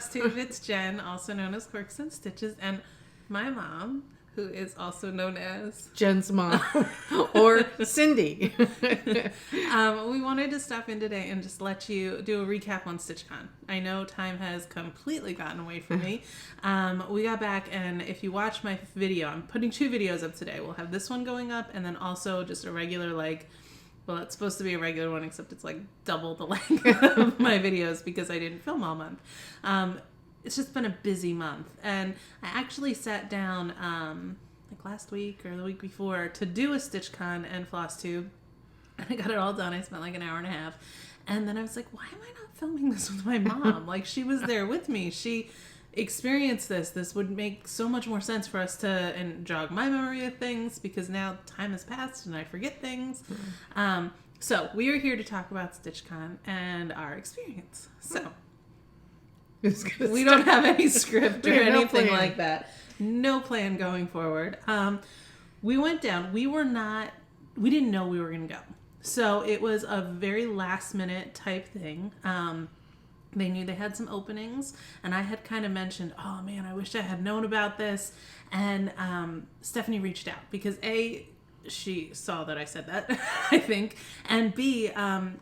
Floss Tube. It's Jen, also known as Quirks and Stitches, and my mom, who is also known as Jen's mom, or Cindy. We wanted to stop in today and just let you do a recap on StitchCon. I know time has completely gotten away from me. We got back, and if you watch my video, I'm putting 2 videos up today. We'll have this one going up, and then also just a regular, well, it's supposed to be a regular one, except it's double the length of my videos because I didn't film all month. It's just been a busy month, and I actually sat down last week or the week before to do a StitchCon and floss tube, and I got it all done. I spent an hour and a half, and then I was like, why am I not filming this with my mom? She was there with me. She experienced this would make so much more sense for us to and jog my memory of things, because now time has passed and I forget things. So we are here to talk about StitchCon and our experience. So we don't have any script or anything like that. No plan going forward. We went down. We didn't know we were going to go. So it was a very last minute type thing. They knew they had some openings, and I had kind of mentioned, oh man, I wish I had known about this. And Stephanie reached out because A, she saw that I said that, I think, and B,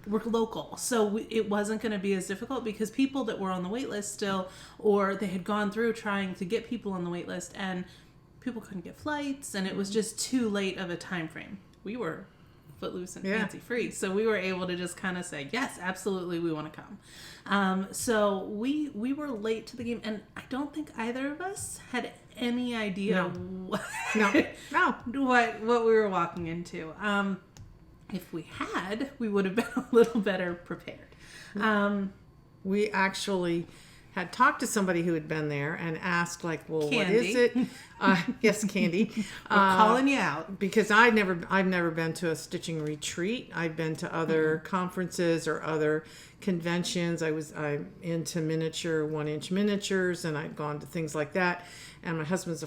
we're local. So it wasn't going to be as difficult because people that were on the wait list still, or they had gone through trying to get people on the wait list, and people couldn't get flights, and it was just too late of a time frame. We were footloose and fancy free, so we were able to just kind of say, yes, absolutely, we want to come. So we were late to the game, and I don't think either of us had any idea what we were walking into. If we had, we would have been a little better prepared. We actually had talked to somebody who had been there and asked, Candy. What is it? Yes, Candy. We're calling you out. Because I've never been to a stitching retreat. I've been to other conferences or other conventions. I'm into 1-inch miniatures, and I'd gone to things like that. And my husband was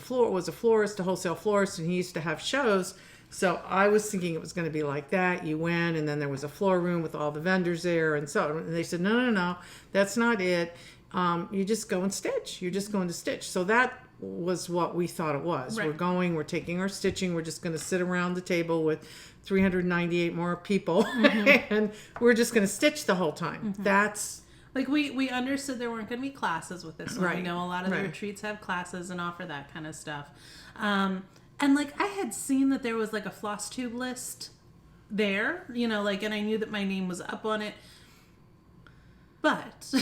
a florist, a wholesale florist, and he used to have shows. So I was thinking it was going to be like that. You went, and then there was a floor room with all the vendors there, and they said, no, that's not it. You just go and stitch. You're just going to stitch. So that was what we thought it was. Right. We're taking our stitching. We're just going to sit around the table with 398 more people, and we're just going to stitch the whole time. That's we understood there weren't going to be classes with this one. Right. We know a lot of the retreats have classes and offer that kind of stuff. And I had seen that there was a floss tube list there, and I knew that my name was up on it. But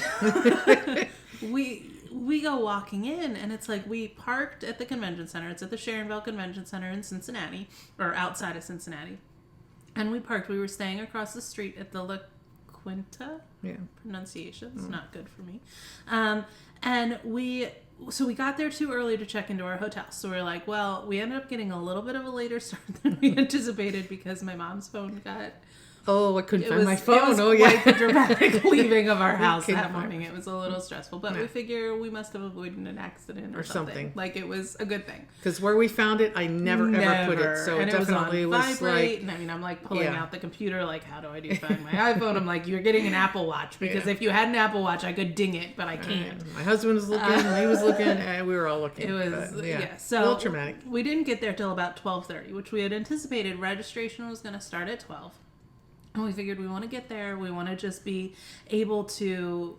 we go walking in, and it's we parked at the convention center. It's at the Sharonville Convention Center in Cincinnati, or outside of Cincinnati. And we parked. We were staying across the street at the La Quinta. Yeah. Pronunciation's not good for me. And we got there too early to check into our hotel. So we're we ended up getting a little bit of a later start than we anticipated because my mom's phone got... Oh, I couldn't find my phone. It was quite the dramatic leaving of our house that morning. It was a little stressful, but we figure we must have avoided an accident or something. It was a good thing. Because where we found it, I never ever put it. So and it definitely was vibrate, and I'm pulling out the computer, how do I do find my iPhone? I'm you're getting an Apple Watch, because if you had an Apple Watch, I could ding it, but I can't. My husband was looking, he was looking, and we were all looking. It was, so a little traumatic. We didn't get there till about 12:30, which we had anticipated registration was going to start at 12. And we figured we want to get there. We want to just be able to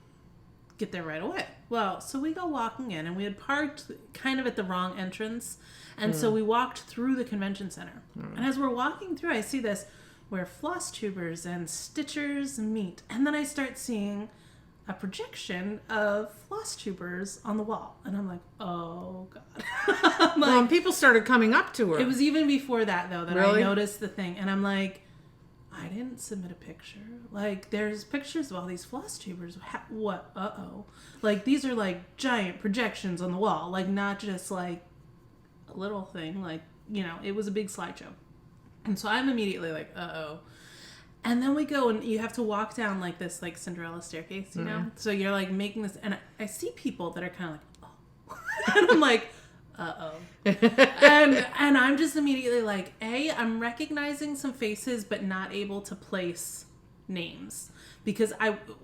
get there right away. Well, so we go walking in, and we had parked kind of at the wrong entrance. And so we walked through the convention center. And as we're walking through, I see this where floss tubers and stitchers meet. And then I start seeing a projection of floss tubers on the wall. And I'm oh, God. And people started coming up to her. It was even before that, though, that I noticed the thing. And I'm I didn't submit a picture. There's pictures of all these floss tubers. What? Uh-oh. These are, giant projections on the wall. Not just, a little thing. It was a big slideshow. And so I'm immediately uh-oh. And then we go, and you have to walk down, this, Cinderella staircase, you know? So you're, making this, and I see people that are kind of oh. And I'm uh-oh. and I'm just immediately I'm recognizing some faces but not able to place names because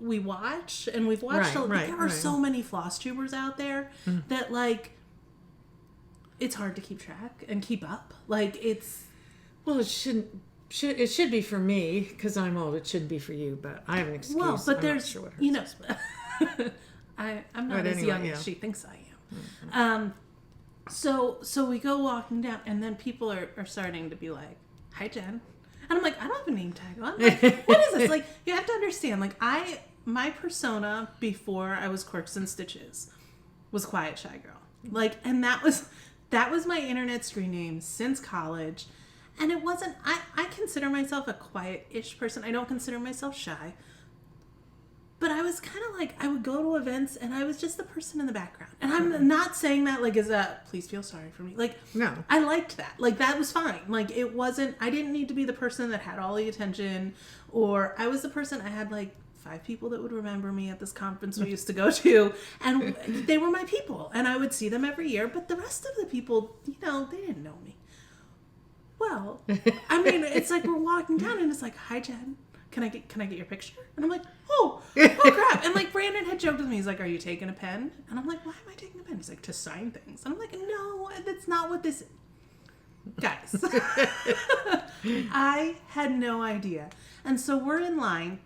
we've watched there are so many floss tubers out there that like it's hard to keep track and keep up. Like it's well, it should be for me because I'm old. It shouldn't be for you, but I have an excuse. Well, but I'm there's not sure what you know I'm not as young as she thinks I am. So we go walking down, and then people are starting to be like, "Hi, Jen," and I'm like, "I don't have a name tag on. Like, what is this?" Like, you have to understand. Like, my persona before I was Quirks and Stitches was Quiet Shy Girl. Like, and that was my internet screen name since college, and it wasn't. I consider myself a quiet-ish person. I don't consider myself shy. But I was kind of like, I would go to events and I was just the person in the background. And I'm not saying that like as a, please feel sorry for me. Like, no. I liked that. Like, that was fine. Like, it wasn't, I didn't need to be the person that had all the attention. Or I was the person, I had like 5 people that would remember me at this conference we used to go to. And they were my people. And I would see them every year. But the rest of the people, you know, they didn't know me. Well, I mean, it's like we're walking down and it's like, hi, Jen. Can I get your picture? And I'm like, oh crap. And like Brandon had joked with me. He's like, are you taking a pen? And I'm like, why am I taking a pen? He's like, to sign things. And I'm like, no, that's not what this is. Guys. I had no idea. And so we're in line.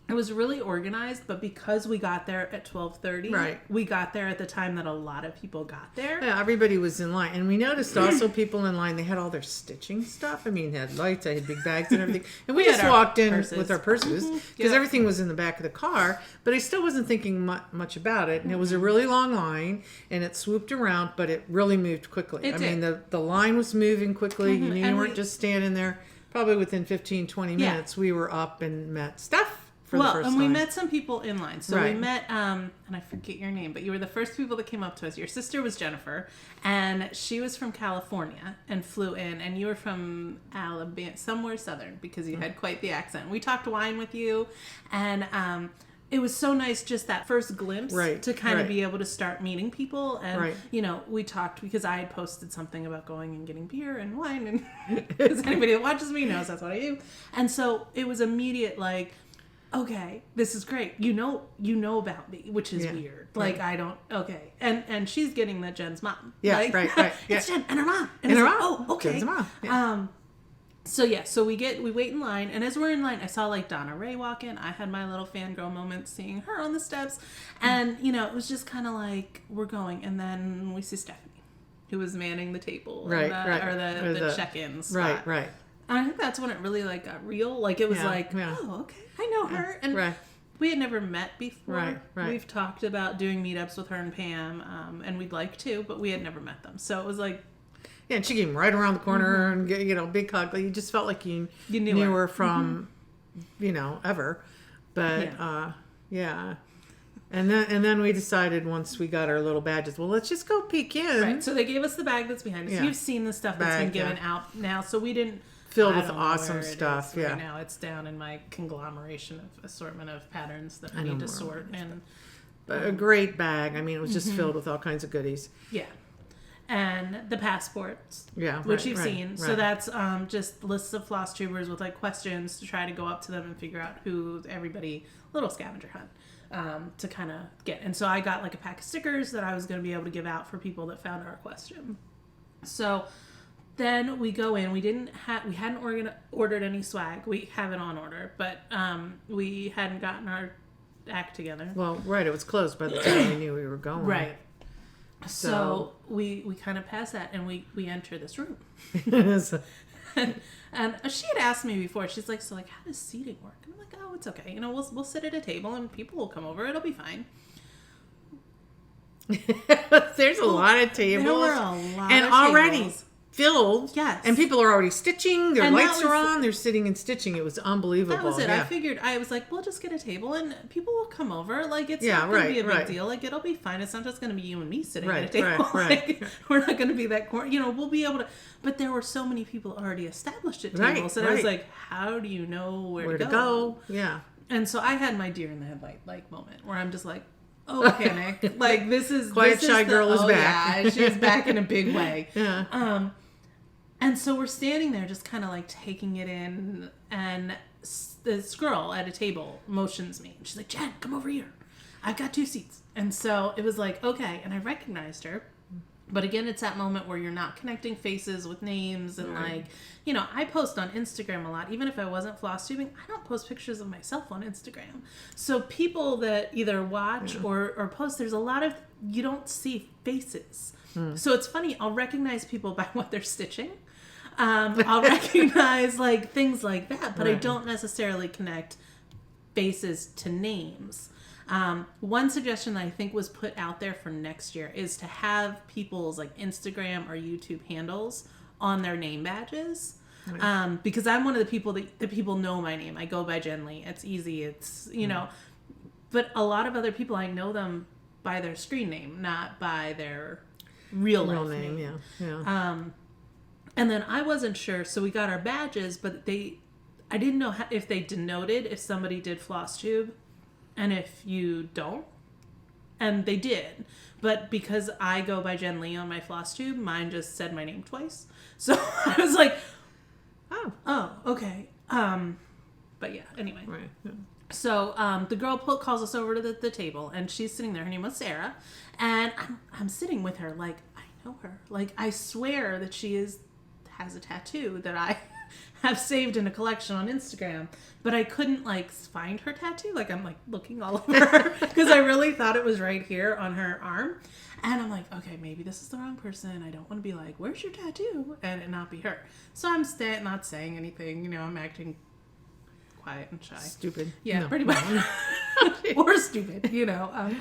It was really organized, but because we got there at 12:30, right, we got there at the time that a lot of people got there. Yeah, everybody was in line. And we noticed also people in line, they had all their stitching stuff. I mean, they had lights, they had big bags and everything. And we just walked in with our purses because everything was in the back of the car. But I still wasn't thinking much about it. And it was a really long line, and it swooped around, but it really moved quickly. I mean, the line was moving quickly. You knew you weren't just standing there. Probably within 15, 20 minutes, we were up and met Steph. We met some people in line. So we met, and I forget your name, but you were the first people that came up to us. Your sister was Jennifer, and she was from California and flew in, and you were from Alabama, somewhere southern, because you had quite the accent. We talked wine with you, and it was so nice just that first glimpse to kind of be able to start meeting people. And, you know, we talked because I had posted something about going and getting beer and wine, and because anybody that watches me knows that's what I do. And so it was immediate, like, okay, this is great. You know about me, which is weird. Like, I don't, okay. And she's getting that Jen's mom. Yeah, like, right. Yeah. It's Jen and her mom. And her mom. Oh, okay. Jen's mom. Yeah. So we wait in line, and as we're in line, I saw like Donna Ray walk in. I had my little fangirl moment seeing her on the steps. And, you know, it was just kind of like, we're going. And then we see Stephanie, who was manning the table. Or the check-in spot. Right. And I think that's when it really like got real. Like it was oh, okay, I know her. And we had never met before. Right. We've talked about doing meetups with her and Pam, and we'd like to, but we had never met them. So it was like, yeah, and she came right around the corner and big hug. Like, you just felt like you knew her from, ever. But yeah. And then we decided once we got our little badges, well, let's just go peek in. Right. So they gave us the bag that's behind us. You've seen the stuff that's been given out now, so we didn't. Filled with awesome stuff. Right now it's down in my conglomeration of assortment of patterns that I need to sort. But a great bag. I mean, it was just filled with all kinds of goodies. Yeah. And the passports. Yeah. Which you've seen. Right. So that's just lists of floss tubers with like questions to try to go up to them and figure out who everybody, little scavenger hunt, to kind of get. And so I got like a pack of stickers that I was going to be able to give out for people that found our question. So then we go in. We hadn't ordered any swag. We have it on order, but we hadn't gotten our act together. Well, right. It was closed by the time we knew we were going. Right. So we kind of pass that, and we enter this room. and she had asked me before. She's like, so like, how does seating work? And I'm like, oh, it's okay. We'll sit at a table, and people will come over. It'll be fine. There's a lot of tables. There were a lot and of already tables. Filled. Yes. And people are already stitching. Their lights are on. They're sitting and stitching. It was unbelievable. That was it. Yeah. I was like, we'll just get a table and people will come over. Like, it's not going to be a big deal. Like, it'll be fine. It's not just going to be you and me sitting at a table. Like, we're not going to be that corner. We'll be able to. But there were so many people already established at tables. And I was like, how do you know where to go? Yeah. And so I had my deer in the headlight like moment where I'm just like, oh, panic. Like, this is. Quiet Shy Girl is back. Yeah, she's back in a big way. Yeah. And so we're standing there just kind of like taking it in, and this girl at a table motions me. And she's like, Jen, come over here. I've got 2 seats. And so it was like, okay. And I recognized her. But again, it's that moment where you're not connecting faces with names. And like, you know, I post on Instagram a lot. Even if I wasn't floss tubing, I don't post pictures of myself on Instagram. So people that either watch or post, there's a lot of, you don't see faces. So it's funny. I'll recognize people by what they're stitching. I'll recognize like things like that, but I don't necessarily connect faces to names. One suggestion that I think was put out there for next year is to have people's like Instagram or YouTube handles on their name badges. Because I'm one of the people that people know my name. I go by Jen Lee. It's easy. It's, you know, but a lot of other people, I know them by their screen name, not by their real name. Yeah. And then I wasn't sure, so we got our badges, but I didn't know if they denoted if somebody did floss tube and if you don't. And they did. But because I go by Jen Lee on my floss tube, mine just said my name twice. So I was like, oh, okay. But yeah, anyway. Right. Yeah. So the girl calls us over to the table, and she's sitting there. Her name was Sarah. And I'm sitting with her like, I know her. Like, I swear that she has a tattoo that I have saved in a collection on Instagram, but I couldn't like find her tattoo. Like, I'm like looking all over her because I really thought it was right here on her arm. And I'm like, okay, maybe this is the wrong person. I don't want to be like, where's your tattoo? And it not be her. So I'm not saying anything, you know, I'm acting quiet and shy. Stupid. Yeah, No. pretty much. Or stupid, you know.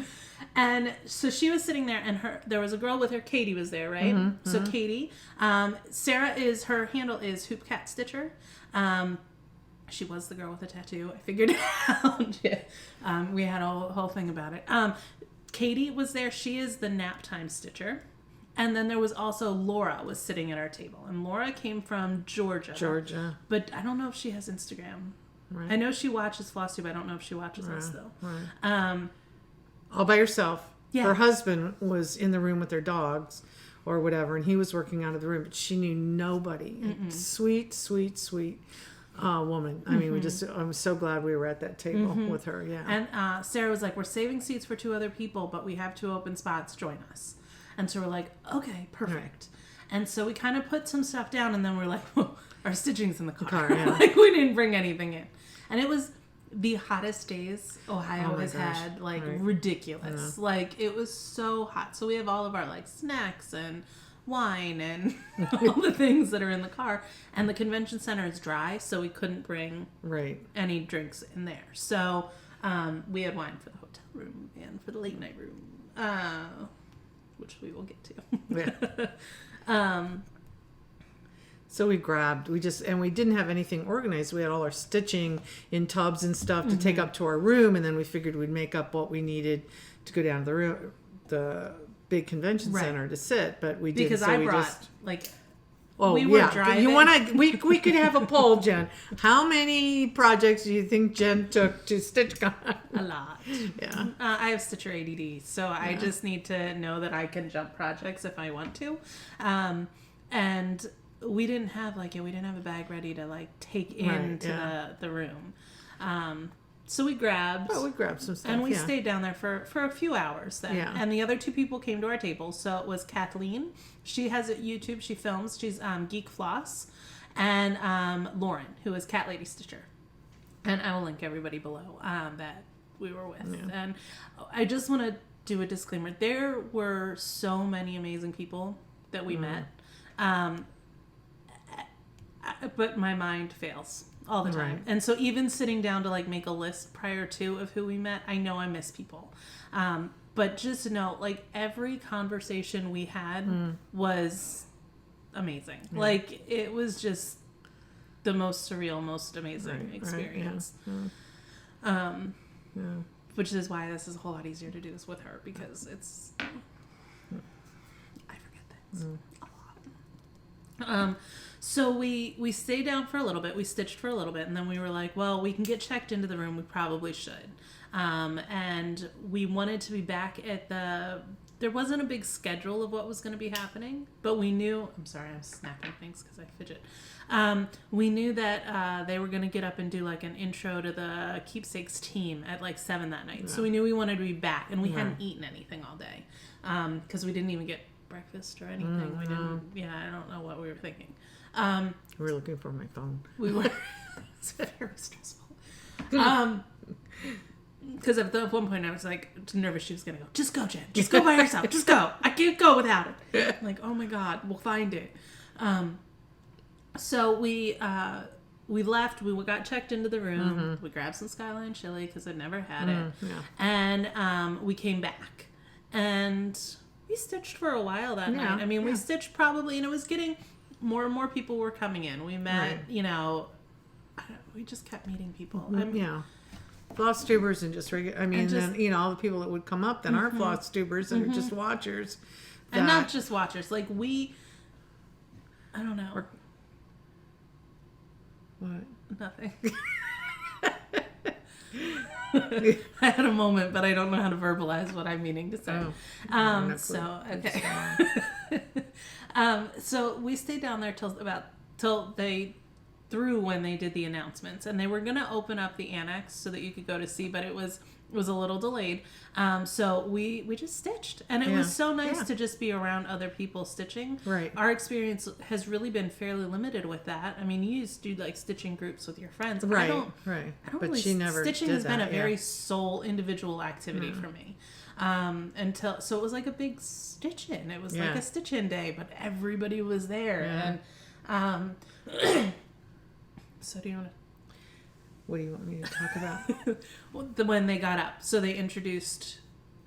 And so she was sitting there, and there was a girl with her. Katie was there, right? So Katie, Sarah her handle is Hoop Cat Stitcher. She was the girl with the tattoo. I figured it out. Yeah. We had a whole thing about it. Katie was there. She is the Nap Time Stitcher. And then there was also Laura was sitting at our table. And Laura came from Georgia. But I don't know if she has Instagram. Right. I know she watches Floss Tube. I don't know if she watches us, though. Right. All by herself. Yeah. Her husband was in the room with their dogs or whatever, and he was working out of the room, but she knew nobody. Sweet, sweet, sweet woman. I mean, I'm so glad we were at that table with her. Yeah. And Sarah was like, we're saving seats for 2 other people, but we have 2 open spots. Join us. And so we're like, okay, perfect. Right. And so we kind of put some stuff down, and then we're like, well, our stitching's in the car. Yeah. Like, we didn't bring anything in. And it was the hottest days Ohio has had, like, ridiculous. Yeah. Like, it was so hot. So we have all of our, like, snacks and wine and all the things that are in the car. And the convention center is dry, so we couldn't bring any drinks in there. So we had wine for the hotel room and for the late night room, which we will get to. Yeah. So we didn't have anything organized. We had all our stitching in tubs and stuff to take up to our room, and then we figured we'd make up what we needed to go down to the room, the big convention center to sit. But we didn't. Because I brought we were driving. We could have a poll, Jen. How many projects do you think Jen took to stitch? A lot. Yeah. I have Stitcher ADD, so I just need to know that I can jump projects if I want to, and. We didn't have a bag ready to like take into the room. So we grabbed some stuff. And we stayed down there for a few hours then. Yeah. And the other 2 people came to our table. So it was Kathleen. She has a YouTube. She films. She's Geek Floss. And Lauren, who is Cat Lady Stitcher. And I will link everybody below that we were with. Yeah. And I just want to do a disclaimer. There were so many amazing people that we met. But my mind fails all the time. Right. And so even sitting down to like make a list prior to of who we met, I know I miss people. But just know, like, every conversation we had was amazing. Yeah. Like, it was just the most surreal, most amazing experience. Right, yeah. Which is why this is a whole lot easier to do this with her, because it's... I forget things a lot. So we stayed down for a little bit. We stitched for a little bit, and then we were like, well, we can get checked into the room. We probably should. And we wanted to be back at the there wasn't a big schedule of what was going to be happening, but we knew. I'm sorry, I'm snapping things because I fidget. We knew that they were going to get up and do like an intro to the Keepsakes team at like 7 that night. So we knew we wanted to be back, and we hadn't eaten anything all day because we didn't even get breakfast or anything. We didn't. Yeah, I don't know what we were thinking. We were looking for my phone. We were. It's very stressful. Because at one point I was like nervous she was going to go, just go, Jen. Just go by yourself. Just go. I can't go without it. I'm like, oh my God, we'll find it. So we left. We got checked into the room. Mm-hmm. We grabbed some Skyline chili because I'd never had it. Yeah. And we came back. And we stitched for a while that night. I mean, we stitched probably, and it was getting more and more people were coming in. We met, we just kept meeting people. Floss tubers and just regular, then, all the people that would come up then are floss tubers and are just watchers. And not just watchers. Like I don't know. What? Nothing. I had a moment, but I don't know how to verbalize what I'm meaning to say. So we stayed down there till they through when they did the announcements, and they were going to open up the annex so that you could go to see, but it was a little delayed. So we just stitched, and it was so nice to just be around other people stitching. Right. Our experience has really been fairly limited with that. I mean, you used to do like stitching groups with your friends. Right. I don't but really, she never stitching did has been that, a very sole individual activity for me. So it was like a big stitch-in. It was like a stitch-in day, but everybody was there. And so do you want to... What do you want me to talk about? Well, when they got up. So they introduced,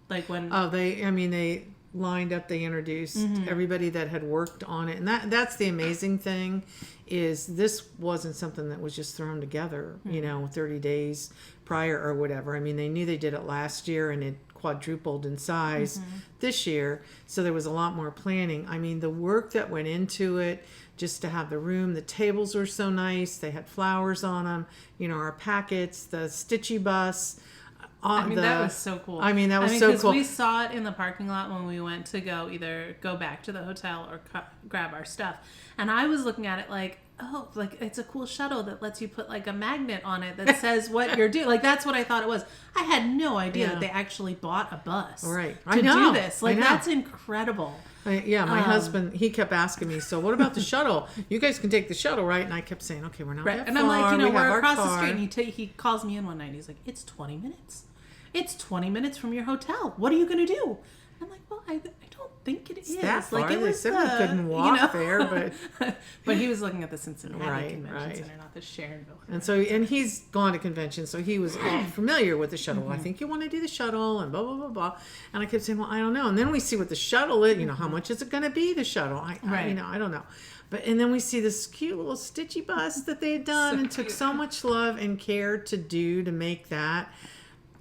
like when... Oh, they lined up, they introduced everybody that had worked on it. And that's the amazing thing, is this wasn't something that was just thrown together, 30 days prior or whatever. I mean, they knew they did it last year, and it quadrupled in size this year. So there was a lot more planning. I mean, the work that went into it, just to have the room, the tables were so nice. They had flowers on them, our packets, the stitchy bus. That was so cool. That was so cool. We saw it in the parking lot when we went to either go back to the hotel or grab our stuff. And I was looking at it like, oh, like it's a cool shuttle that lets you put like a magnet on it that says what you're doing. Like that's what I thought it was. I had no idea that they actually bought a bus to do this. Like that's incredible. My husband, he kept asking me, so what about the shuttle? You guys can take the shuttle, right? And I kept saying, okay, we're not that and far. I'm like, we're across the street. And he calls me in one night. And he's like, it's 20 minutes. It's 20 minutes from your hotel. What are you going to do? I'm like, well, I don't think it is. That far. Like it they said we couldn't walk there, but but he was looking at the Cincinnati Convention Center, not the Sharonville. And he's gone to conventions, so he was familiar with the shuttle. I think you want to do the shuttle, and blah blah blah blah. And I kept saying, well, I don't know. And then we see what the shuttle is. How much is it going to be? The shuttle, I don't know. And then we see this cute little stitchy bus that they had done and took so much love and care to make that.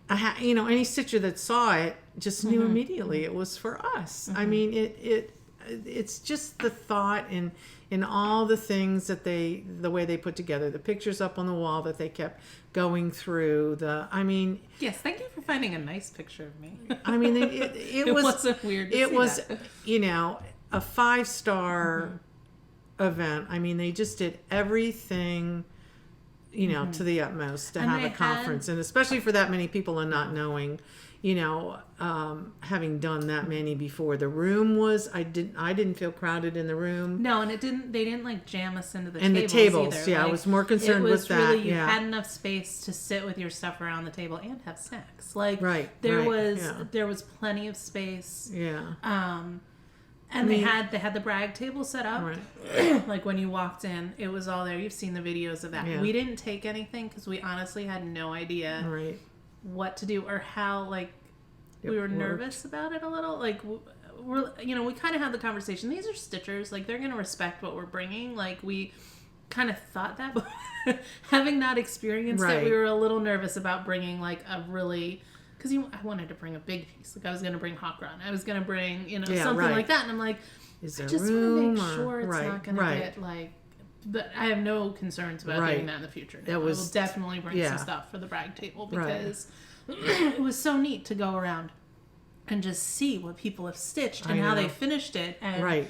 Any stitcher that saw it just knew immediately it was for us. I mean, it's just the thought in all the things that the way they put together, the pictures up on the wall that they kept going through. Yes, thank you for finding a nice picture of me. I mean, it wasn't weird. To see was, that. A 5-star event. I mean, they just did everything. To the utmost to have a conference, and especially for that many people and not knowing, having done that many before. The room was, I didn't feel crowded in the room. No, and they didn't like jam us into the tables either. I was more concerned with that. Really, you had enough space to sit with your stuff around the table and have snacks. Like there was plenty of space. Yeah. And they had the brag table set up. Right. Like when you walked in, it was all there. You've seen the videos of that. Yeah. We didn't take anything because we honestly had no idea what to do or how. We were nervous about it a little. Like we kind of had the conversation. These are stitchers. Like they're gonna respect what we're bringing. Like we kind of thought that, but having not experienced it, we were a little nervous about bringing like a really. Because I wanted to bring a big piece. Like I was going to bring hot run. I was going to bring, something like that. And I'm like, I just want to make sure it's not going to get like. But I have no concerns about doing that in the future. I will definitely bring some stuff for the brag table because it was so neat to go around. and just see what people have stitched and I how know. they finished it. And, Right.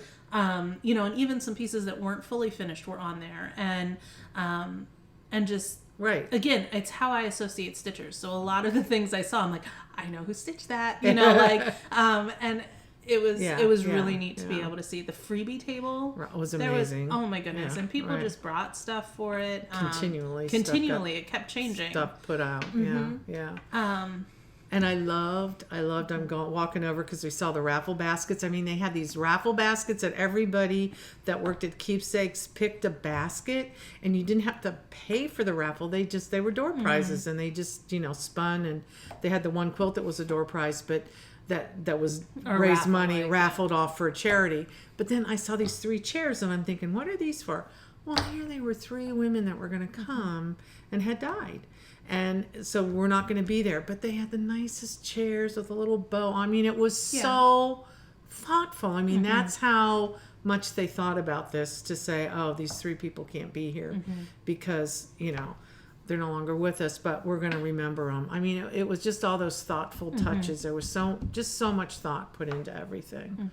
You know, and even some pieces that weren't fully finished were on there. And just, Right. again, it's how I associate stitchers. So a lot of the things I saw, I'm like, I know who stitched that, you know, like, and it was really neat to be able to see the freebie table. It was amazing. Oh my goodness. Yeah, and people right. just brought stuff for it. Continually. It kept changing. Stuff put out. Yeah. And I loved, I'm walking over because we saw the raffle baskets. I mean, they had these raffle baskets that everybody that worked at Keepsakes picked a basket, and you didn't have to pay for the raffle. They were door prizes, and they just, you know, spun, and they had the one quilt that was a door prize, but that was raised money, raffled off for a charity. But then I saw these 3 chairs, and I'm thinking, what are these for? Well, here they were 3 women that were going to come and had died. And so we're not going to be there. But they had the nicest chairs with a little bow. I mean, it was so thoughtful. I mean, that's how much they thought about this, to say, oh, these 3 people can't be here because, you know, they're no longer with us, but we're going to remember them. I mean, it was just all those thoughtful touches. There was so much thought put into everything.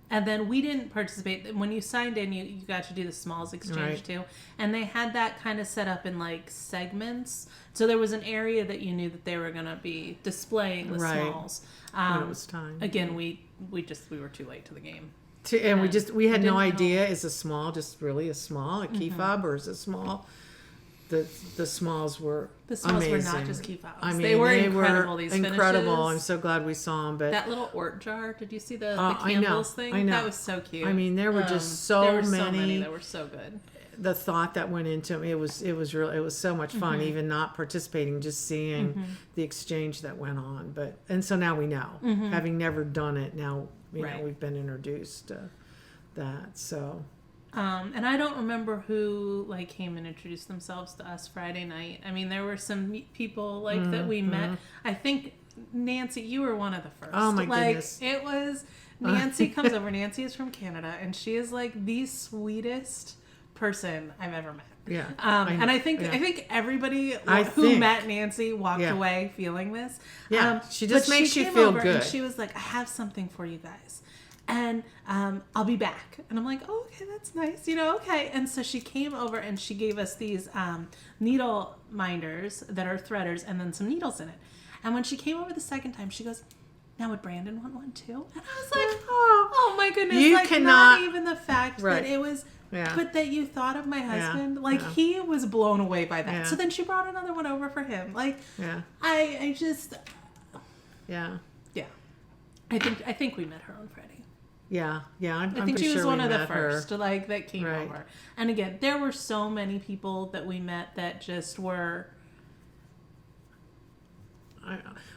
And then we didn't participate. When you signed in, you got to do the smalls exchange too. And they had that kind of set up in like segments. So there was an area that you knew that they were going to be displaying the smalls. When it was time. Again, we were too late to the game. And we had no idea, is a small just really a small, a key fob, or is it small? The smalls were amazing. Were not just key fobs. I mean, they were incredible. These incredible. finishes. I'm so glad we saw them. But that little Ort jar, did you see the candles thing? I know. That was so cute. I mean, there were just so many that were so good. The thought that went into them, it was so much fun. Even not participating, just seeing the exchange that went on. And so now we know, having never done it. Now you know we've been introduced to that. So. And I don't remember who like came and introduced themselves to us Friday night. I mean, there were some people like that we met. I think Nancy, you were one of the first. Oh my goodness! It was Nancy comes over. Nancy is from Canada, and she is like the sweetest person I've ever met. Yeah. And I think everybody who met Nancy walked away feeling this. Yeah. She just makes you feel good. And she was like, I have something for you guys. And I'll be back. And I'm like, oh, okay, that's nice. You know, okay. And so she came over and she gave us these needle minders that are threaders and then some needles in it. And when she came over the second time, she goes, now would Brandon want one too? And I was like, oh my goodness. You like, cannot. Not even the fact that it was... Yeah. But that you thought of my husband, he was blown away by that. Yeah. So then she brought another one over for him. I just... Yeah. I think we met her on Friday. Yeah. I think she was one of the first that came Right. over. And again, there were so many people that we met that just were...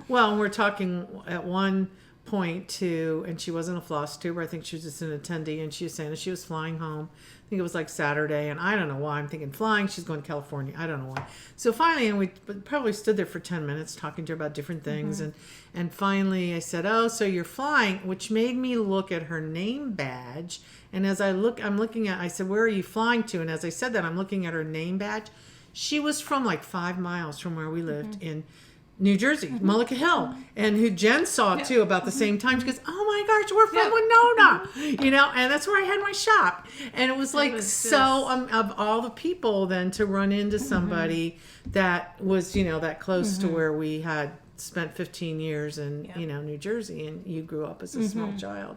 Well, we're talking at one point too, and she wasn't a floss tuber. I think she was just an attendee, and she was saying that she was flying home. I think it was like Saturday, and I don't know why. I'm thinking flying. She's going to California. I don't know why. So finally, and we probably stood there for 10 minutes talking to her about different things, and finally I said, "Oh, so you're flying," which made me look at her name badge. And as I'm looking at, I said, "Where are you flying to?" And as I said that, I'm looking at her name badge. She was from like 5 miles from where we lived in New Jersey, Mullica Hill, and who Jen saw too about the same time. She goes, "Oh my gosh, we're from Winona," you know, and that's where I had my shop. And it was like of all the people then to run into somebody that was, you know, that close to where we had spent 15 years in, you know, New Jersey, and you grew up as a small child.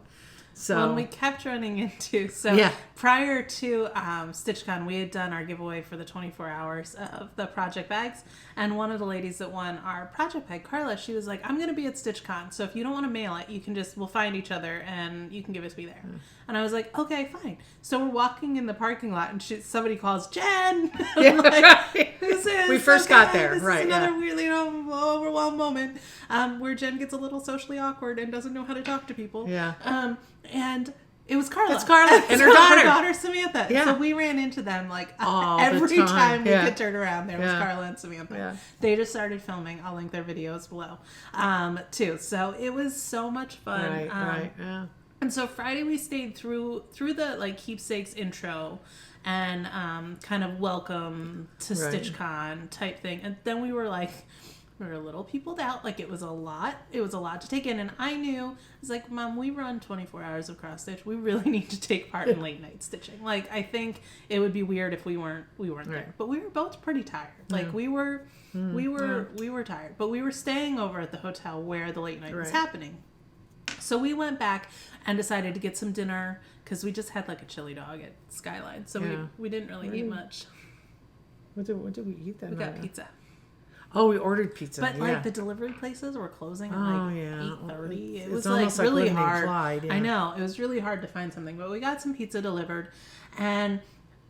So and we kept running into prior to StitchCon, we had done our giveaway for the 24 hours of the project bags, and one of the ladies that won our project bag, Carla, she was like, I'm going to be at StitchCon, so if you don't want to mail it, you can we'll find each other and you can give it to me there. And I was like, okay, fine. So we're walking in the parking lot, and somebody calls, Jen. Who's this? We first got there, this is another weirdly overwhelmed moment where Jen gets a little socially awkward and doesn't know how to talk to people. Yeah. And it was Carla. It's Carla and her daughter. Her daughter, Samantha. Yeah. So we ran into them all every the time we could turn around. There was Yeah. Carla and Samantha. Yeah. They just started filming. I'll link their videos below too. So it was so much fun. Right. Yeah. And so Friday we stayed through the Keepsakes intro and kind of welcome to StitchCon type thing. And then we were We were a little peopled out. Like, it was a lot. It was a lot to take in. And I knew, I was like, Mom, we run 24 hours of cross stitch. We really need to take part in late night stitching. Like, I think it would be weird if we weren't there. But we were both pretty tired. Like, we were tired. But we were staying over at the hotel where the late night was happening. So we went back and decided to get some dinner because we just had like a chili dog at Skyline. So we didn't really eat much. What did we eat then? We got pizza. Oh, we ordered pizza. But like the delivery places were closing at like 8:30. It was like really hard. Implied, I know. It was really hard to find something. But we got some pizza delivered. And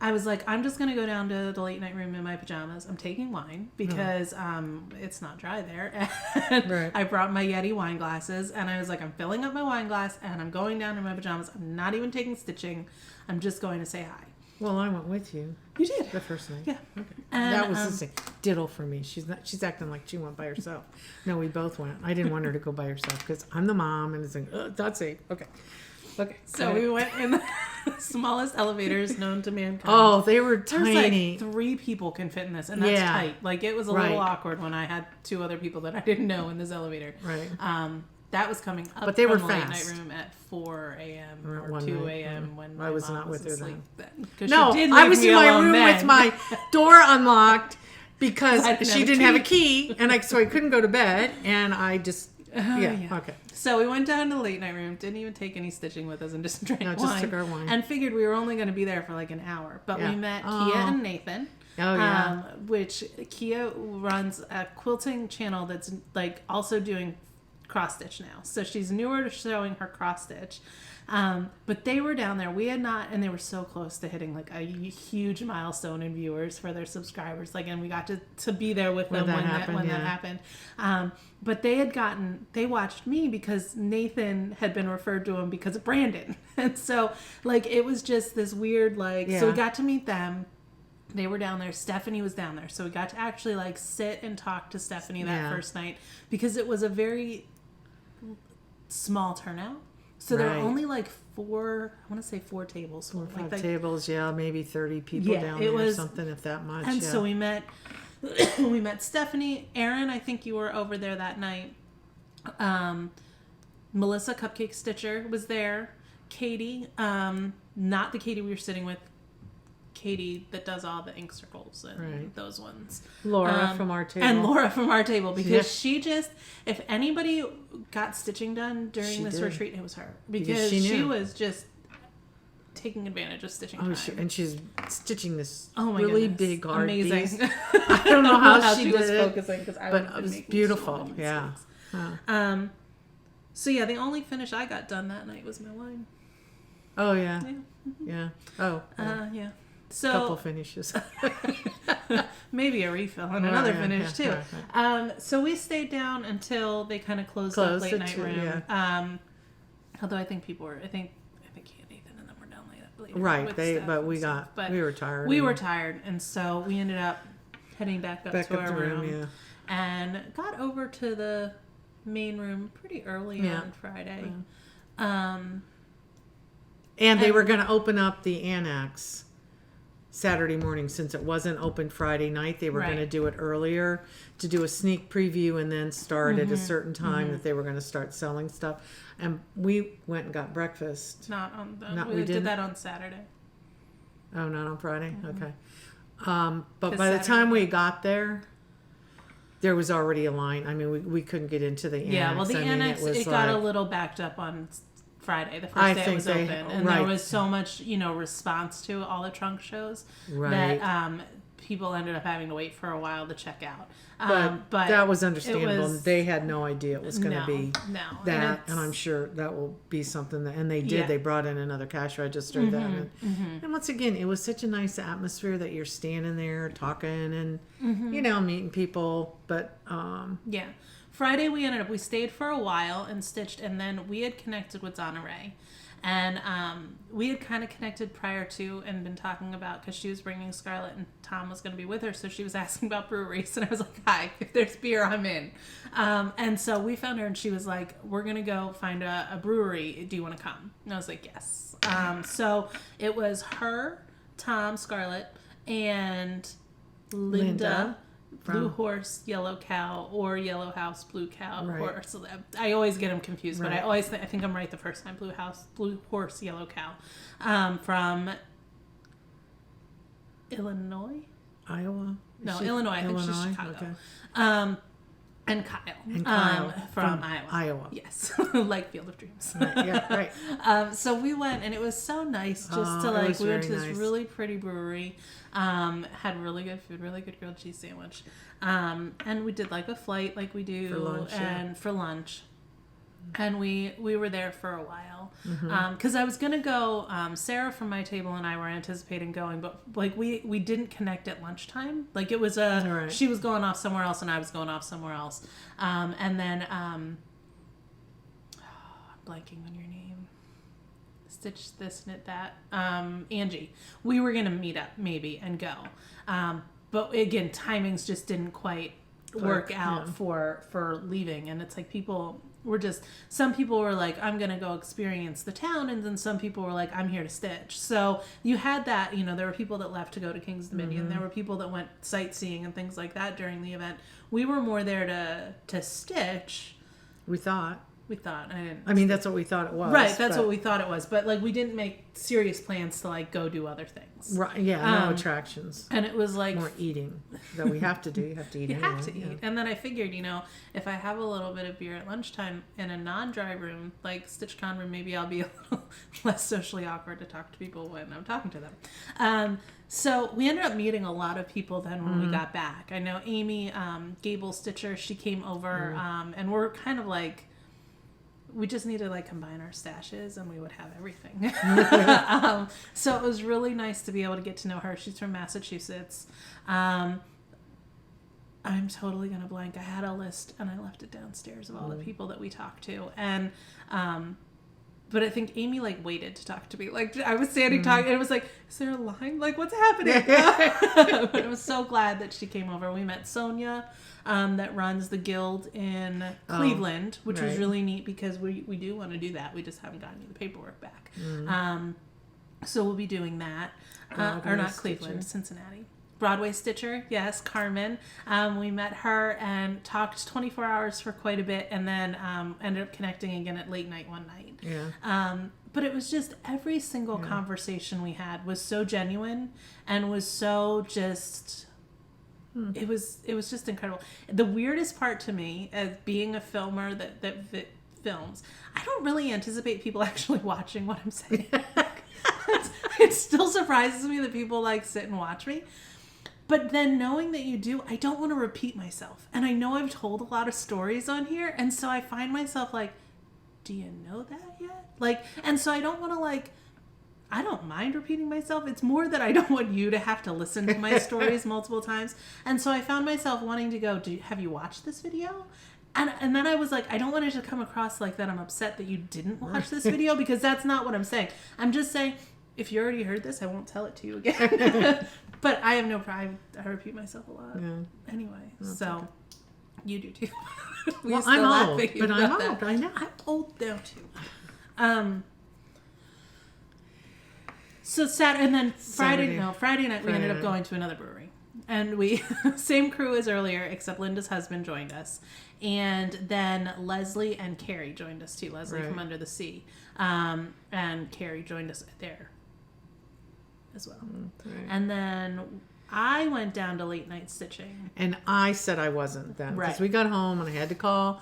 I was like, I'm just going to go down to the late night room in my pajamas. I'm taking wine because it's not dry there. And I brought my Yeti wine glasses. And I was like, I'm filling up my wine glass and I'm going down in my pajamas. I'm not even taking stitching. I'm just going to say hi. Well, I went with you. You did? The first night. Yeah. Okay. And, that was the same. Diddle for me. She's acting like she went by herself. No, we both went. I didn't want her to go by herself because I'm the mom and it's like, that's safe. Okay. So we went in the smallest elevators known to mankind. Oh, they were tiny. There's like 3 people can fit in this, and that's tight. Like, it was a little awkward when I had 2 other people that I didn't know in this elevator. Right. That was coming up but they were from the late fast. night room at 4 a.m. or 2 a.m. when my I was mom not with her asleep then. No, I was in my room with my door unlocked because she didn't have a key, and so I couldn't go to bed, and I just okay. So we went down to the late night room, didn't even take any stitching with us, and just drank wine. Just took our wine. And figured we were only going to be there for like an hour. But we met Kia and Nathan. Oh, yeah. Which Kia runs a quilting channel that's like also doing cross stitch now. So she's newer to showing her cross stitch. But they were down there. We had not, and they were so close to hitting like a huge milestone in viewers for their subscribers. Like, and we got to be there with them when that happened. But they watched me because Nathan had been referred to him because of Brandon. And so like, it was just this weird, so we got to meet them. They were down there. Stephanie was down there. So we got to actually like sit and talk to Stephanie that first night because it was a very small turnout. So there were only like 4 tables. 4 or 5 tables, maybe 30 people down there or something, if that much. And so we met Stephanie, Erin, I think you were over there that night. Melissa Cupcake Stitcher was there. Katie, not the Katie we were sitting with, Katie that does all the ink circles and those ones. Laura from our table. And Laura from our table, because she just, if anybody got stitching done during this retreat, it was her. Because she was just taking advantage of stitching time. And she's stitching this really big hard amazing piece. I don't know how she was did focusing, because I but it was beautiful. So yeah, the only finish I got done that night was my wine. Oh yeah. Yeah. Oh. Yeah. So couple finishes. Maybe a refill and another finish too. So we stayed down until they kind of closed up late night room. Although I think people were. I think Nathan and them were down late. Right. We were tired. We were tired, and so we ended up heading back up to our room and got over to the main room pretty early on Friday. And they were going to open up the annex Saturday morning, since it wasn't open Friday night. They were going to do it earlier to do a sneak preview and then start at a certain time that they were going to start selling stuff. And we went and got breakfast. We did that on Saturday. Oh, not on Friday? Okay. But by the time we got there was already a line. I mean, we couldn't get into the annex. Yeah, well, the annex, it got a little backed up on Friday, the first day it was open, and there was so much, response to all the trunk shows that people ended up having to wait for a while to check out. But that was understandable. They had no idea it was going to be that, and I'm sure that will be something that, and they did. They brought in another cash register and once again, it was such a nice atmosphere that you're standing there talking and meeting people. But Friday we stayed for a while and stitched, and then we had connected with Donna Ray. And we had kind of connected prior to and been talking about, because she was bringing Scarlett and Tom was going to be with her, so she was asking about breweries, and I was like, hi, if there's beer, I'm in. And so we found her, and she was like, we're going to go find a brewery. Do you want to come? And I was like, yes. So it was her, Tom, Scarlett, and Linda, Blue horse, yellow cow, or yellow house, blue cow, Right. horse. I always get them confused, but Right. I think I'm right the first time. Blue horse, yellow cow, from Illinois. Iowa? No, Illinois. I think she's Chicago. Okay. And Kyle, And Kyle from Iowa. Yes, like Field of Dreams. Right, yeah, right. So we went, and it was so nice just to it was we went to very this nice. really pretty brewery. Had really good food, really good grilled cheese sandwich, and we did like a flight like we do For lunch, yeah. for lunch. And we were there for a while Mm-hmm. because I was gonna go. Sarah from my table and I were anticipating going, but like we didn't connect at lunchtime. Like it was Right. she was going off somewhere else and I was going off somewhere else. And then I'm blanking on your name. Stitch this, knit that. Angie. We were gonna meet up maybe and go, but again, timings just didn't quite work out yeah. for leaving. And it's like some people were like, I'm gonna go experience the town, and then some people were like, I'm here to stitch. So you had that, there were people that left to go to King's Dominion. There were people that went sightseeing and things like that during the event. We were more there to stitch. We thought. I didn't. I mean, that's what we thought it was. Right, that's but- what we thought it was. But like we didn't make serious plans to like go do other things. Right, yeah, no attractions. And it was like More eating that we have to do. You have to eat you anyway. have to eat. Yeah. And then I figured, if I have a little bit of beer at lunchtime in a non-dry room, like StitchCon room, maybe I'll be a little less socially awkward to talk to people when I'm talking to them. So we ended up meeting a lot of people then when we got back. I know Amy, Gable Stitcher, she came over, and we're kind of like, we just need to like combine our stashes and we would have everything. So it was really nice to be able to get to know her. She's from Massachusetts. I'm totally gonna blank. I had a list and I left it downstairs of all the people that we talked to. And but I think Amy like waited to talk to me. Like I was standing talking and it was like, is there a line? Like what's happening? But I was so glad that she came over. We met Sonia, that runs the guild in Cleveland, which was right. really neat because we do want to do that. We just haven't gotten the paperwork back. So we'll be doing that. Or not Cleveland, Stitcher. Cincinnati. Broadway Stitcher, yes, Carmen. We met her and talked 24 hours for quite a bit, and then ended up connecting again at late night one night. Yeah. But it was just every single conversation we had was so genuine and was so just. It was just incredible. The weirdest part to me, as being a filmer that films, I don't really anticipate people actually watching what I'm saying. It still surprises me that people like sit and watch me. But then knowing that you do, I don't want to repeat myself. And I know I've told a lot of stories on here. And so I find myself like, do you know that yet? Like, and so I don't want to like, I don't mind repeating myself. It's more that I don't want you to have to listen to my stories multiple times. And so I found myself wanting to go, have you watched this video? And then I was like, I don't want it to come across like that I'm upset that you didn't watch this video, because that's not what I'm saying. I'm just saying, if you already heard this, I won't tell it to you again. But I have no pride. I repeat myself a lot. Yeah. Anyway, so okay. you do too. Well, I'm old, but I'm about old. that. I know. I'm old now too. So Saturday, and then Friday night we ended up going to another brewery. And we, same crew as earlier, except Linda's husband joined us. And then Leslie and Carrie joined us too. Leslie Right. from Under the Sea. And Carrie joined us there as well. Right. And then I went down to late night stitching. And I said I wasn't then. Because Right. we got home and I had to call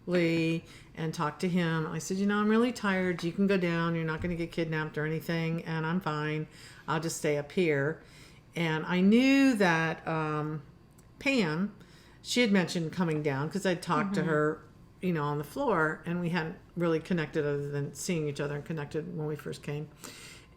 Lee and talk to him. I said, I'm really tired. You can go down. You're not going to get kidnapped or anything. And I'm fine. I'll just stay up here. And I knew that Pam, she had mentioned coming down because I'd talked to her, on the floor. And we hadn't really connected other than seeing each other and connected when we first came.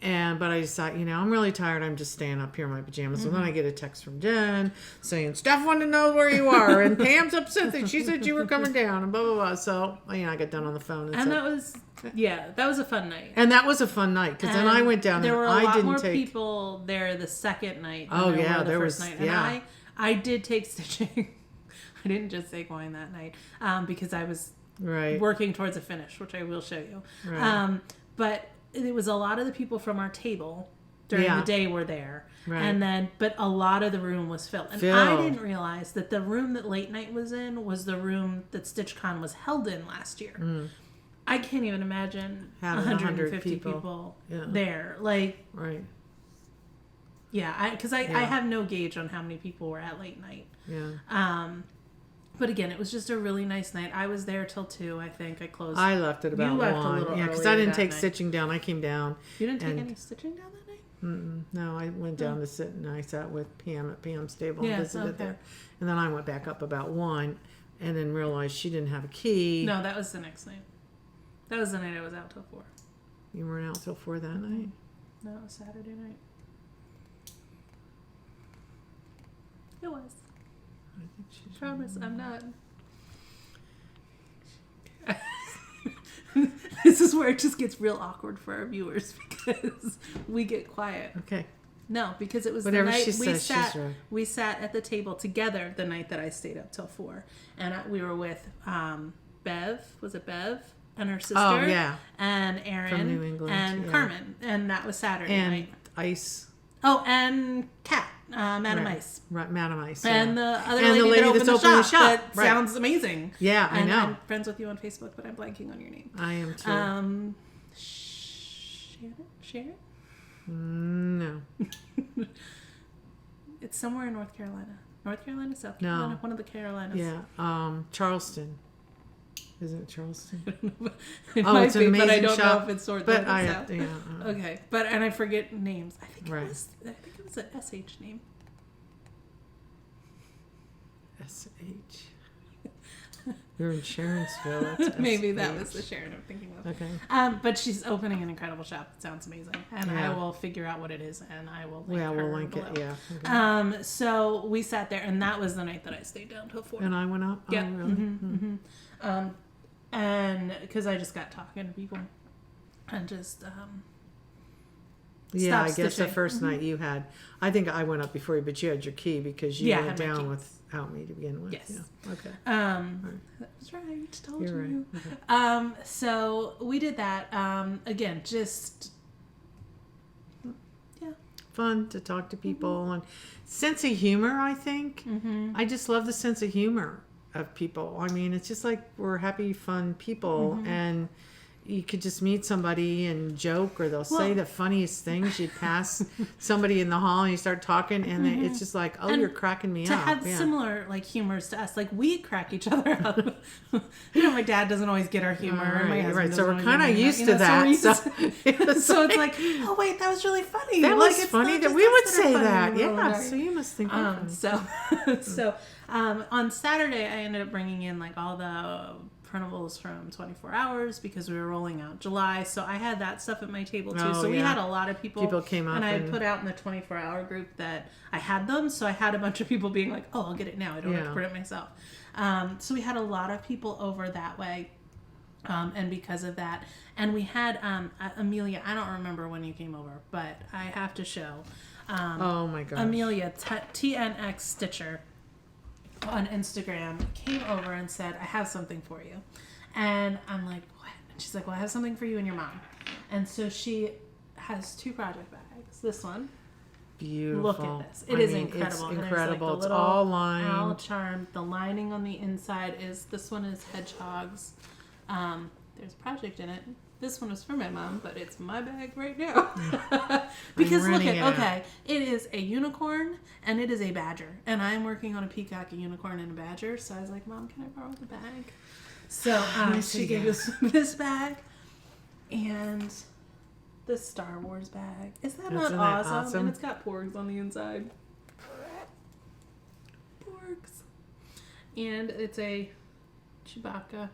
But I just thought, I'm really tired. I'm just staying up here in my pajamas. So then I get a text from Jen saying, Steph wanted to know where you are. And Pam's upset that she said you were coming down and blah, blah, blah. So, I got done on the phone. And that was a fun night. And that was a fun night because then I went down there and were a I lot didn't more take... people there the second night than Oh, there yeah, were the there first was- night. And yeah. I did take stitching. I didn't just take wine that night because I was Right. working towards a finish, which I will show you. Right. But it was a lot of the people from our table during the day were there. Right. And then, but a lot of the room was filled. And I didn't realize that the room that Late Night was in was the room that StitchCon was held in last year. I can't even imagine having 150 people there. Like, right. Yeah, because I have no gauge on how many people were at Late Night. Yeah. But again, it was just a really nice night. I was there till 2, I think. I closed. I left at about 1. A little yeah, because earlier I didn't that take night. stitching down. I came down. You didn't take any stitching down that night? No, I went down to sit and I sat with Pam at Pam's table and visited there. And then I went back up about 1 and then realized she didn't have a key. No, that was the next night. That was the night I was out till 4. You weren't out till 4 that night? No, it was Saturday night. It was. I think she's Promise, I'm not. This is where it just gets real awkward for our viewers because we get quiet. Okay. No, because it was Whatever the night she says, she's right. we sat at the table together the night that I stayed up till 4, and we were with Bev. Was it Bev? And her sister. Oh yeah. And Erin from New England and Carmen, and that was Saturday and night. Ice. Oh, and Kat, Madam Ice. Right, Madam Ice. And the other and lady, that opened that's the opening shop. That right. sounds amazing. Yeah, I know. I'm friends with you on Facebook, but I'm blanking on your name. I am too. Sharon? No. It's somewhere in North Carolina. North Carolina, South Carolina, No. one of the Carolinas. Yeah. Charleston. Isn't it Charleston? It might it's an be, amazing but I don't shop. know if it's North but or South. Yeah. Okay, and I forget names. I think right. it was an SH name. SH. You're in Sharonsville. That's Maybe SH. that was the Sharon I'm thinking of. Okay. But she's opening an incredible shop. It sounds amazing, and I will figure out what it is, and I will link her we'll link below. it. Yeah. Okay. So we sat there, and that was the night that I stayed down till 4. And I went up. Yeah. Oh, really? And because I just got talking to people, and just yeah, I guess the stitching. first night you had. I think I went up before you, but you had your key because you I went had my down key. without me to begin with. Yes. Yeah. Okay. That's right. Told You're you. right. Okay. So we did that. Again, just Fun to talk to people and sense of humor. I think I just love the sense of humor of people. I mean, it's just like we're happy, fun people, and you could just meet somebody and joke, or they'll say the funniest things. You pass somebody in the hall and you start talking, and it's just like, oh, And you're cracking me to up. have similar like humors to us. Like we crack each other up. My dad doesn't always get our humor. And my husband So we're doesn't kind of always used get to my humor. that. So it's like, oh wait, that was really funny. That like, was it's funny not that just we us would that are say funny that. in the middle of Yeah, the night. so you must think we're funny. So on Saturday I ended up bringing in like all the printables from 24 Hours because we were rolling out July, so I had that stuff at my table too. Oh, So we yeah. had a lot of people came up and I and- put out in the 24-hour group that I had them, so I had a bunch of people being like, oh, I'll get it now, I don't have to print it myself. So we had a lot of people over that way, and because of that, and we had Amelia. I don't remember when you came over, but I have to show Oh my gosh. Amelia TNX Stitcher on Instagram came over and said, I have something for you. And I'm like, what? And she's like, well, I have something for you and your mom. And so she has 2 project bags. This one. Beautiful. Look at this. It is incredible. It's And there's, incredible. like, the It's little all lined. owl charm. The lining on the inside is, this one is hedgehogs. There's a project in it. This one is for my mom, but it's my bag right now. Because look at, it is a unicorn and it is a badger. And I'm working on a peacock, a unicorn, and a badger. So I was like, Mom, can I borrow the bag? So she gave us this bag and this Star Wars bag. Isn't that awesome? And it's got porgs on the inside. Porgs. And it's a Chewbacca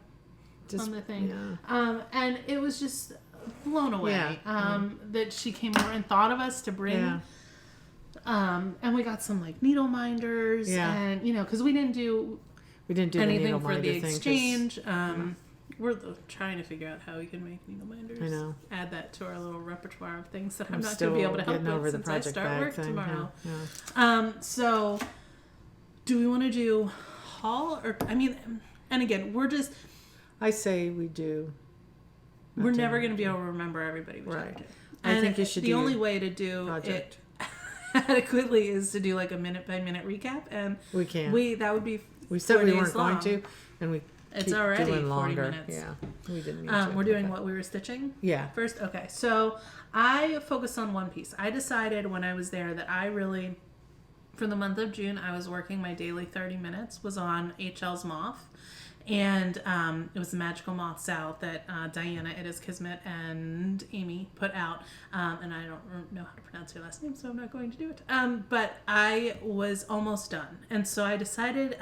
on the thing. Yeah. And it was just blown away that she came over and thought of us to bring. Yeah. And we got some like needle minders and because we didn't do anything for the exchange. We're trying to figure out how we can make needle minders. I know. Add that to our little repertoire of things that I'm not going to be able to help with since I start work tomorrow. Yeah. So do we want to do haul or and again, I say we do. We're never going to be able to remember everybody we Right. talked to. I think you should the do only your way to do project. it adequately is to do like a minute by minute recap, and We can. that would be We said 4 we days weren't long. going to, and we It's keep already doing 40 longer. minutes. Yeah, we didn't mean to. We're doing what we were stitching Yeah. first. Okay, so I focused on one piece. I decided when I was there that I really, for the month of June, I was working my daily 30 minutes was on HL's Moth. And it was the Magical Moth South that Diana, It Is Kismet, and Amy put out. And I don't know how to pronounce her last name, so I'm not going to do it. But I was almost done. And so I decided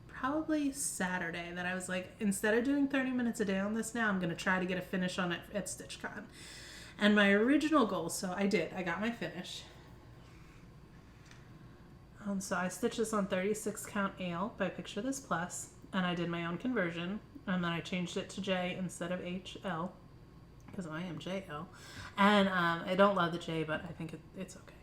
probably Saturday that I was like, instead of doing 30 minutes a day on this now, I'm going to try to get a finish on it at StitchCon. And my original goal, so I got my finish. So I stitched this on 36 count Ale by Picture This Plus, and I did my own conversion, and then I changed it to J instead of HL, because I am JL. And I don't love the J, but I think it's okay.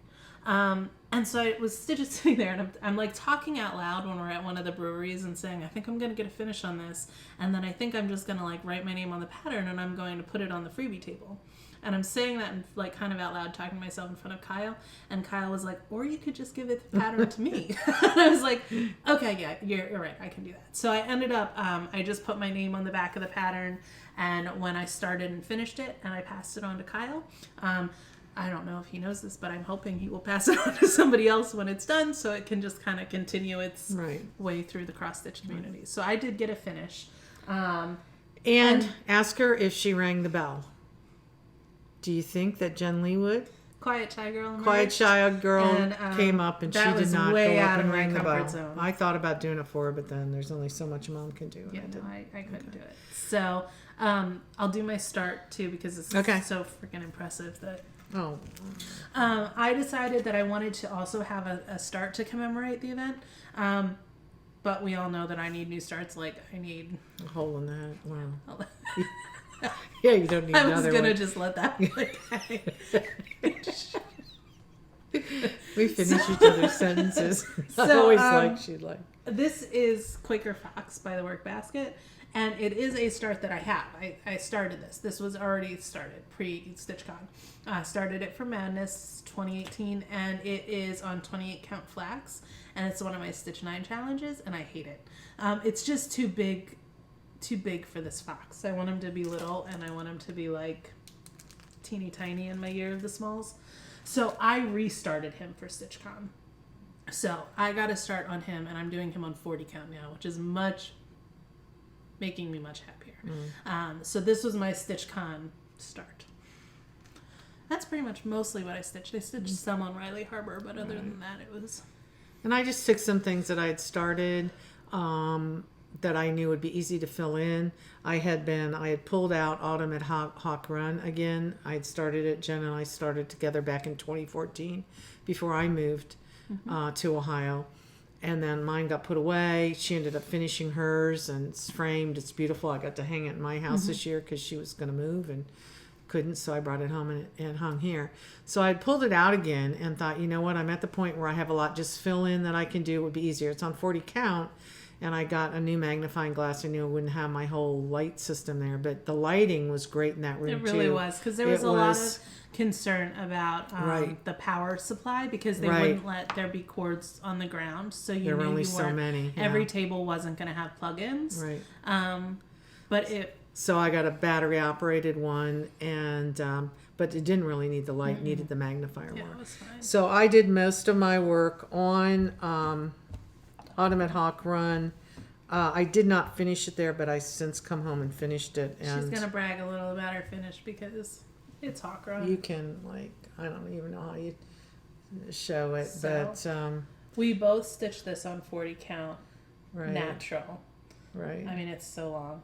And so I was sitting there, and I'm like talking out loud when we're at one of the breweries and saying, I think I'm going to get a finish on this. And then I think I'm just going to like write my name on the pattern, and I'm going to put it on the freebie table. And I'm saying that like kind of out loud, talking to myself in front of Kyle. And Kyle was like, or you could just give it the pattern to me. And I was like, okay, yeah, you're right. I can do that. So I ended up, I just put my name on the back of the pattern. And when I started and finished it, and I passed it on to Kyle, I don't know if he knows this, but I'm hoping he will pass it on to somebody else when it's done, so it can just kind of continue its way through the cross-stitch community. So I did get a finish. And ask her if she rang the bell. Do you think that Jen Lee would? Quiet Shy Girl emerged. Quiet Shy Girl came up, and she did not go up and ring the bell. Zone. I thought about doing it for her, but then there's only so much Mom can do. Yeah, I couldn't do it. So I'll do my start, too, because it's so freaking impressive that... Oh. I decided that I wanted to also have a start to commemorate the event. But we all know that I need new starts. Like, I need... A hole in the head. Wow. Yeah, you don't need another one. I was going to just let that be We finish each other's sentences. I always like. This is Quaker Fox by the Work Basket. And it is a start that I have. I started this. This was already started pre-StitchCon. I started it for Madness 2018, and it is on 28 count flax. And it's one of my Stitch 9 challenges, and I hate it. It's just too big for this fox. I want him to be little, and I want him to be like teeny tiny in my Year of the Smalls. So I restarted him for StitchCon. So I got to start on him, and I'm doing him on 40 count now, which is making me much happier. So this was my StitchCon start. That's pretty much mostly what I stitched. I stitched some on Riley Harbor, but other than that, it was... And I just took some things that I had started that I knew would be easy to fill in. I had pulled out Autumn at Hawk Run again. I had started it. Jen and I started together back in 2014 before I moved to Ohio. And then mine got put away. She ended up finishing hers, and it's framed. It's beautiful. I got to hang it in my house this year because she was going to move and couldn't, so I brought it home and hung here. So I pulled it out again and thought, you know what, I'm at the point where I have a lot just fill in that I can do. It would be easier. It's on 40 count, and I got a new magnifying glass. I knew I wouldn't have my whole light system there, but the lighting was great in that room too. It really was, because there was a lot of concern about the power supply, because they wouldn't let there be cords on the ground, so there were only so many. Every table wasn't going to have plugins. Right. So I got a battery operated one, and but it didn't really need the light. Needed the magnifier more. It was fine. So I did most of my work on Autumn at Hawk Run. I did not finish it there, but I since come home and finished it. And she's gonna brag a little about her finish because it's Hawk Run. You can I don't even know how you show it, but we both stitched this on 40 count natural. Right. I mean, it's so long.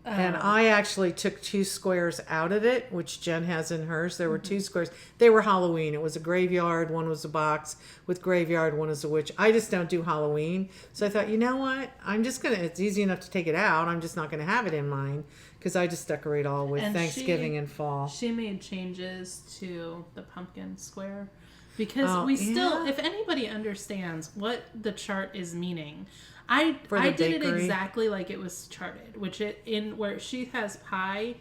And I actually took 2 squares out of it, which Jen has in hers. There were 2 squares. They were Halloween. It was a graveyard. One was a box with graveyard. One is a witch. I just don't do Halloween. So I thought, you know what? It's easy enough to take it out. I'm just not going to have it in mine because I just decorate all with Thanksgiving and fall. She made changes to the pumpkin square because we still, if anybody understands what the chart is meaning, I did it exactly like it was charted, where she has pie.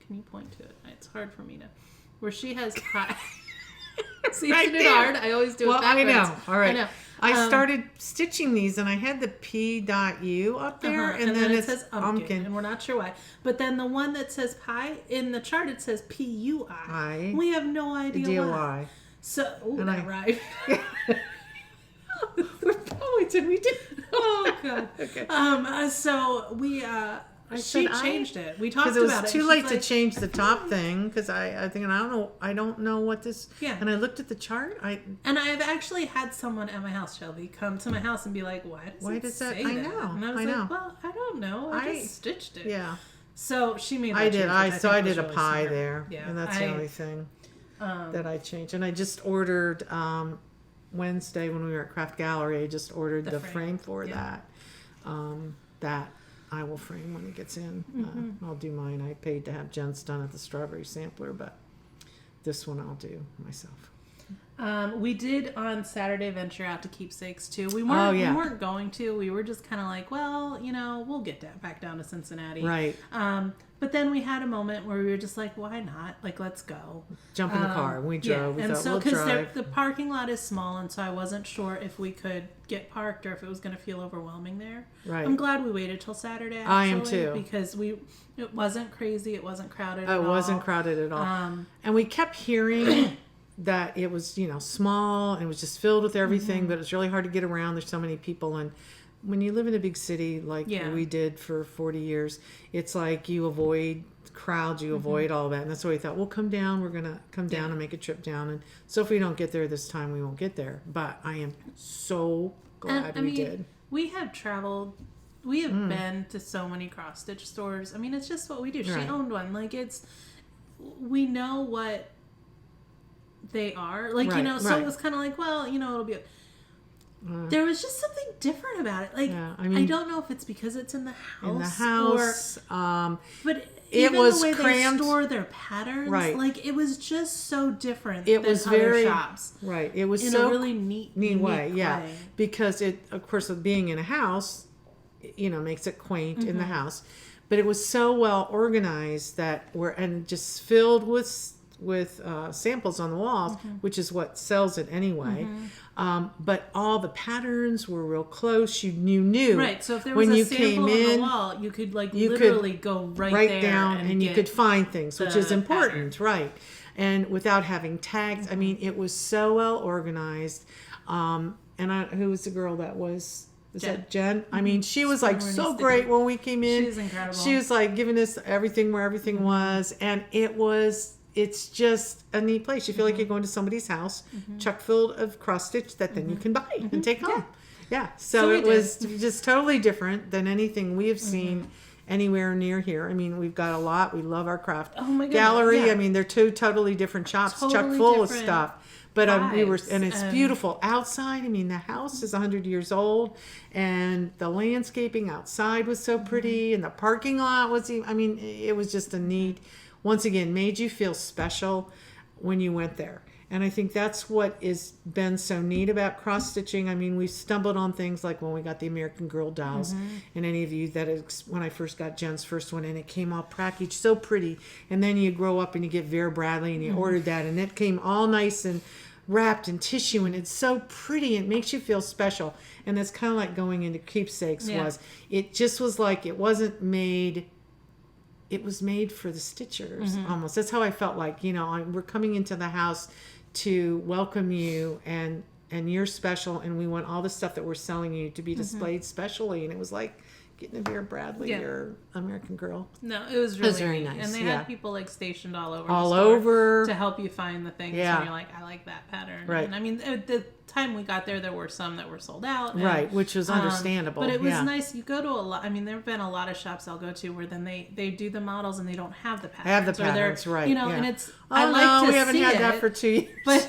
Can you point to it? It's hard for me to where she has pie. See, Right isn't it there. hard? I always do it Well, I backwards. know. All right. I know. I started stitching these, and I had the P.U up there, And then it says umpkin, umpkin. and we're not sure why. But then the one that says pie, in the chart it says P-U-I. We have no idea why. So, and that rhymed. We're poets, and we did. Oh, God. Okay. So we... she changed it. We talked because about it. It was too late to change the top thing because I think I don't know what this. Yeah. And I looked at the chart. And I've actually had someone at my house, Shelby, come to my house and be like, "Why does it say that?" I know. And I was like, "Well, I don't know. I just stitched it." Yeah. So she made. That I did. change, I did a really pie smart. there. Yeah. And that's the only thing that I changed. And I just ordered Wednesday when we were at Craft Gallery. I just ordered the frame for that. That I will frame when it gets in. I'll do mine. I paid to have Jen's done at the Strawberry Sampler, but this one I'll do myself. We did on Saturday venture out to Keepsakes too. We weren't going to. We were just kind of like, well, we'll get back down to Cincinnati. Right. But then we had a moment where we were just like, why not? Like, let's go. Jump in the car. We drove. Yeah. We thought, we'll drive. The parking lot is small, and so I wasn't sure if we could get parked or if it was going to feel overwhelming there. Right. I'm glad we waited till Saturday. Actually, I am too. Because it wasn't crazy. It wasn't crowded at all. It wasn't crowded at all. And we kept hearing that it was, small and it was just filled with everything, but it's really hard to get around. There's so many people, and when you live in a big city like we did for 40 years, it's like you avoid crowds, you avoid all that. And that's why we thought, we'll come down. We're going to come down and make a trip down. And so if we don't get there this time, we won't get there. But I am so glad we did. We have traveled. We have been to so many cross-stitch stores. I mean, it's just what we do. Right. She owned one. Like, we know what they are. Like, so it was kind of like, well, it'll be... There was just something different about it. Like, I don't know if it's because it's in the house. But even was the way crammed. they store their patterns, right. Like, it was just so different than other shops. Right. It was in so a really neat way. Yeah. Because of course, being in a house, makes it quaint in the house. But it was so well organized and just filled with samples on the walls, which is what sells it anyway. But all the patterns were real close. You knew. Right. So if there was a sample on the wall, you could literally go right there down and you could find things, which is important. Pattern. Right. And without having tags, I mean, it was so well organized. And who was the girl that was... Is that Jen? I mean, she was like so great when we came in. She's incredible. She was like giving us everything where everything was. And it's just a neat place. You feel like you're going to somebody's house, chock full of cross stitch that then you can buy and take home. Yeah. So it was just totally different than anything we have seen anywhere near here. I mean, we've got a lot. We love our craft gallery. Yeah. I mean, they're two totally different shops, chock full of stuff. But and it's beautiful outside. I mean, the house is 100 years old, and the landscaping outside was so pretty, and the parking lot was. I mean, it was just a neat. Once again, made you feel special when you went there. And I think that's what has been so neat about cross stitching. I mean, we stumbled on things like when we got the American Girl dolls, and any of you when I first got Jen's first one, and it came all packaged so pretty. And then you grow up and you get Vera Bradley, and you ordered that, and it came all nice and wrapped in tissue, and it's so pretty. It makes you feel special. And that's kind of like going into Keepsakes was. It just was like it wasn't made. It was made for the stitchers almost. That's how I felt like, we're coming into the house to welcome you, and you're special, and we want all the stuff that we're selling you to be displayed specially. And it was like getting a Vera Bradley or American Girl. No, it was really very neat. nice. And they had people like stationed all over all the store over to help you find the things. Yeah. And you're like, I like that pattern. Right. And I mean, at the time we got there were some that were sold out. And, right, which was understandable. But it was nice. You go to a lot. I mean, there have been a lot of shops I'll go to where then they do the models and they don't have the patterns. Have the patterns, right? And it's. We haven't had that for 2 years. But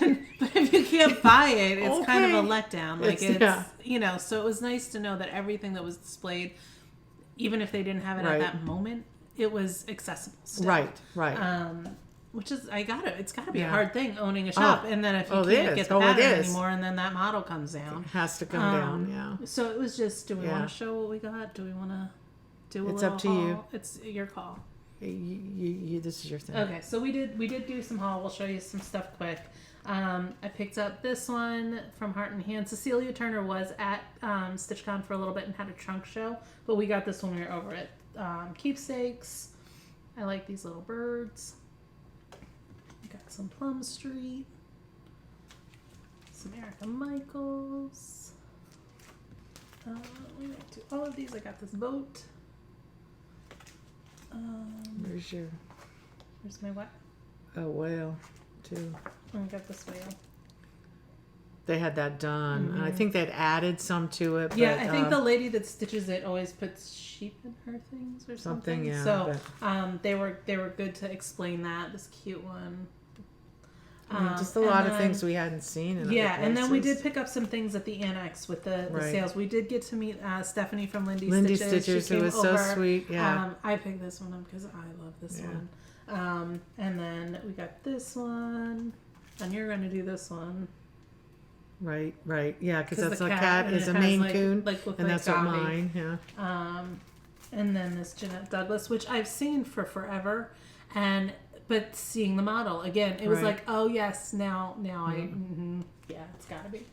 if you can't buy it, it's kind of a letdown. Like it's so it was nice to know that everything that was displayed, even if they didn't have it at that moment, it was accessible still. Right. Which is, it's gotta be a hard thing owning a shop. And then if you can't get the pattern anymore, and then that model comes down. It has to come down, yeah. So it was just, do we want to show what we got? Do we want to do a It's little up to haul? you. It's your call. this is your thing. Okay, so we did do some haul. We'll show you some stuff quick. I picked up this one from Heart and Hand. Cecilia Turner was at StitchCon for a little bit and had a trunk show, but we got this when we were over at Keepsakes. I like these little birds. Got some Plum Street, some Erica Michaels. We went to all of these. I got this boat. Where's my what? A whale, too. I got this whale. They had that done. And I think they'd added some to it. But, yeah, I think the lady that stitches it always puts sheep in her things or something. Yeah, so they were good to explain that. This cute one. Just a lot of things we hadn't seen. And then we did pick up some things at the annex with the sales. We did get to meet Stephanie from Lindy Stitches, who was so sweet. Yeah, I picked this one up because I love this one. And then we got this one, and you're going to do this one. Right. Yeah, because that's a cat is a Maine Coon, and that's what mine. Yeah. And then this Jeanette Douglas, which I've seen for forever, but seeing the model again, it was like, oh yes, now it's got to be.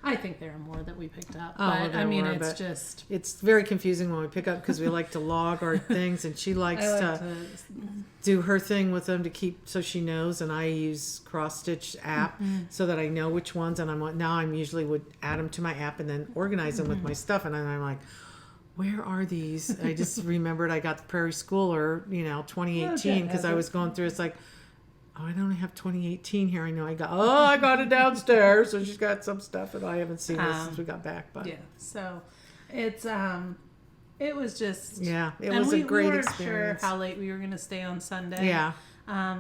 I think there are more that we picked up, but I mean, it's very confusing when we pick up because we like to log our things, and she likes to do her thing with them to keep so she knows, and I use Cross Stitch app so that I know which ones, and I'm usually would add them to my app and then organize them with my stuff, and then I'm like, where are these? I just remembered I got the Prairie Schooler, 2018, because I was going through. It's like, I don't have 2018 here. I know I got it downstairs. So she's got some stuff, and I haven't seen this since we got back. But yeah, so it's it was just it was a great experience. We weren't sure how late we were going to stay on Sunday. Yeah.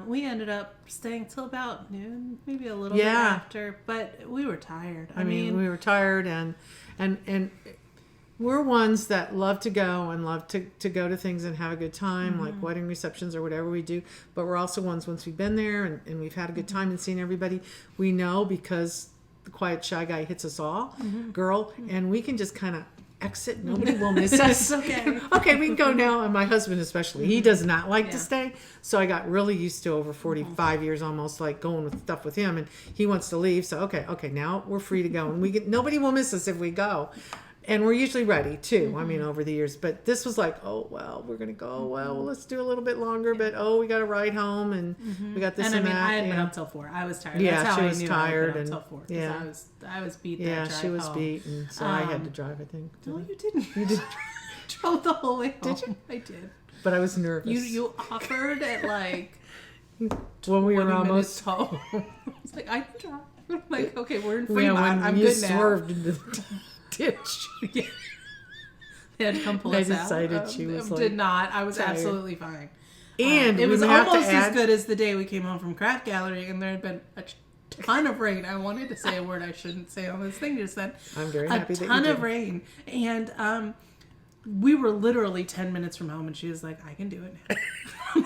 We ended up staying till about noon, maybe a little bit after, but we were tired. I mean, we were tired, and we're ones that love to go and love to go to things and have a good time, like wedding receptions or whatever we do. But we're also ones, once we've been there and we've had a good time and seen everybody, we know because the quiet shy guy hits us all, and we can just kind of exit. Nobody will miss us. Okay, we can go now. And my husband especially, he does not like to stay. So I got really used to over 45 years almost, like going with stuff with him, and he wants to leave. So okay, now we're free to go, and nobody will miss us if we go. And we're usually ready too. I mean, over the years, but this was like, oh well, we're gonna go. Well, let's do a little bit longer, but we got to ride home, and we got this and that. I had been up till 4. I was tired. Yeah, that's how she was I knew tired, I had been and up till 4. I was beat. Yeah, she was beat, and so I had to drive. I think. No, you didn't. You did. Drove the whole way home. Did you? I did. But I was nervous. You offered at like when we were almost home. It's like I can drive. I'm like, okay, we're in Fremont. I'm you good now. Swerved into the ditch. Yeah. They had to come pull us out. I decided she was like, did not. I was tired. Absolutely fine. And it was almost as good as the day we came home from Craft Gallery, and there had been a ton of rain. I wanted to say a word I shouldn't say on this thing just then. I'm very happy that you did. A ton of rain. And we were literally 10 minutes from home, and she was like, I can do it now.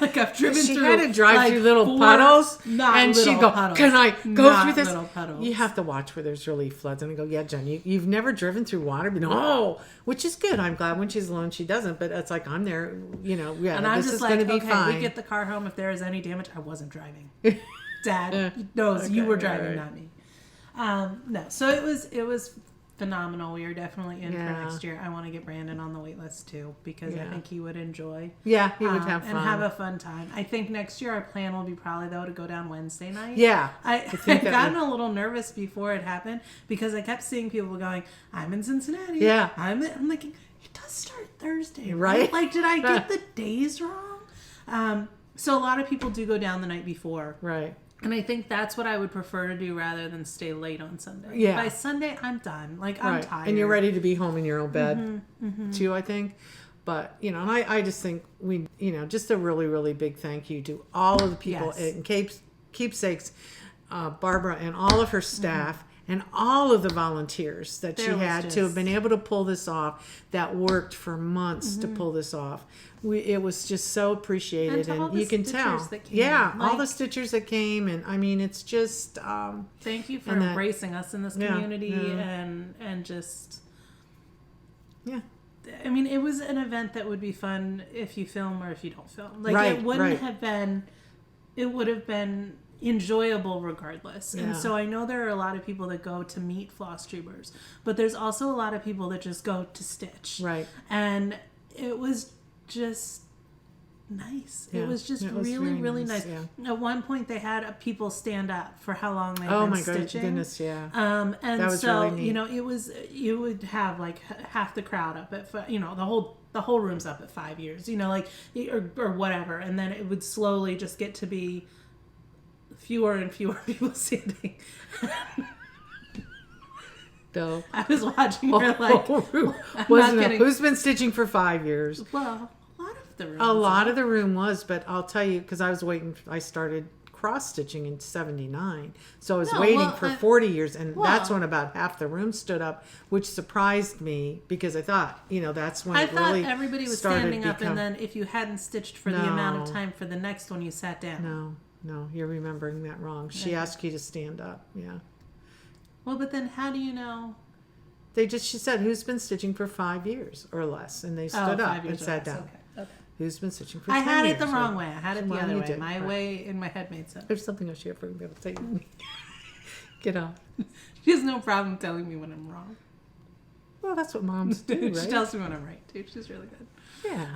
Like, I've driven through. She had to drive through little puddles, and she'd go, puddles. Can I go not through this? Little puddles. You have to watch where there's really floods. And I go, yeah, Jen, you've never driven through water? But no, which is good. I'm glad when she's alone she doesn't, but it's like, I'm there, and I'm this just is like, going to be okay, fine. we get the car home. If there is any damage, I wasn't driving. Dad knows you were driving, not me. No, so it was phenomenal. We are definitely in for next year. I want to get Brandon on the wait list too, because I think he would enjoy. Yeah, he would have fun. And have a fun time. I think next year our plan will be probably though to go down Wednesday night. Yeah. I've gotten a little nervous before it happened because I kept seeing people going, I'm in Cincinnati. Yeah. I'm like, it does start Thursday, right? Like, did I get the days wrong? So a lot of people do go down the night before. Right. And I think that's what I would prefer to do rather than stay late on Sunday. Yeah. By Sunday, I'm done. Like, I'm tired. And you're ready to be home in your own bed, too, I think. But, and I just think just a really, really big thank you to all of the people in Keepsakes, Barbara and all of her staff, and all of the volunteers that she had to have been able to pull this off, that worked for months to pull this off. It was just so appreciated, and you can tell. All the stitchers that came, and I mean, it's just. Thank you for embracing us in this community, and just. Yeah. I mean, it was an event that would be fun if you film or if you don't film. Like, Right, it wouldn't right. have been, it would have been enjoyable regardless. And Yeah. so I know there are a lot of people that go to meet floss tubers, but there's also a lot of people that just go to stitch. Right. And it was just nice. Yeah, It was just it was really, very really nice, nice. yeah. At one point, they had people stand up for how long they've Oh been my stitching. goodness, yeah. And That was so really neat. you know, it was, you would have like half the crowd up at, you know, the whole room's up at 5 years, you know, like, or whatever, and then it would slowly just get to be fewer and fewer people standing. No. I was watching her like, Wasn't it? kidding. Who's been stitching for 5 years? well, a lot of the room. A lot of the room was, but I'll tell you, because I was waiting, I started cross stitching in 79, so I was No, waiting well, for 40 years, and that's well- when about half the room stood up, which surprised me, because I thought, you know, that's when I it thought really everybody was started standing up, become- and then if you hadn't stitched for the amount of No. time for the next one, you sat down. No, you're remembering that wrong. She Okay. asked you to stand up. Yeah, Well, but then how do you know? she said, who's been stitching for 5 years or less, and they stood up 5 and years sat or down. less. Okay. Who's been stitching for I 10 had years it the or- wrong way. I had it the Well, other you way. did, My right. way in my head made sense. There's something else you have to be able to tell you. Get off. She has no problem telling me when I'm wrong. Well, that's what moms do, right? She tells me when I'm right, too. She's really good. Yeah,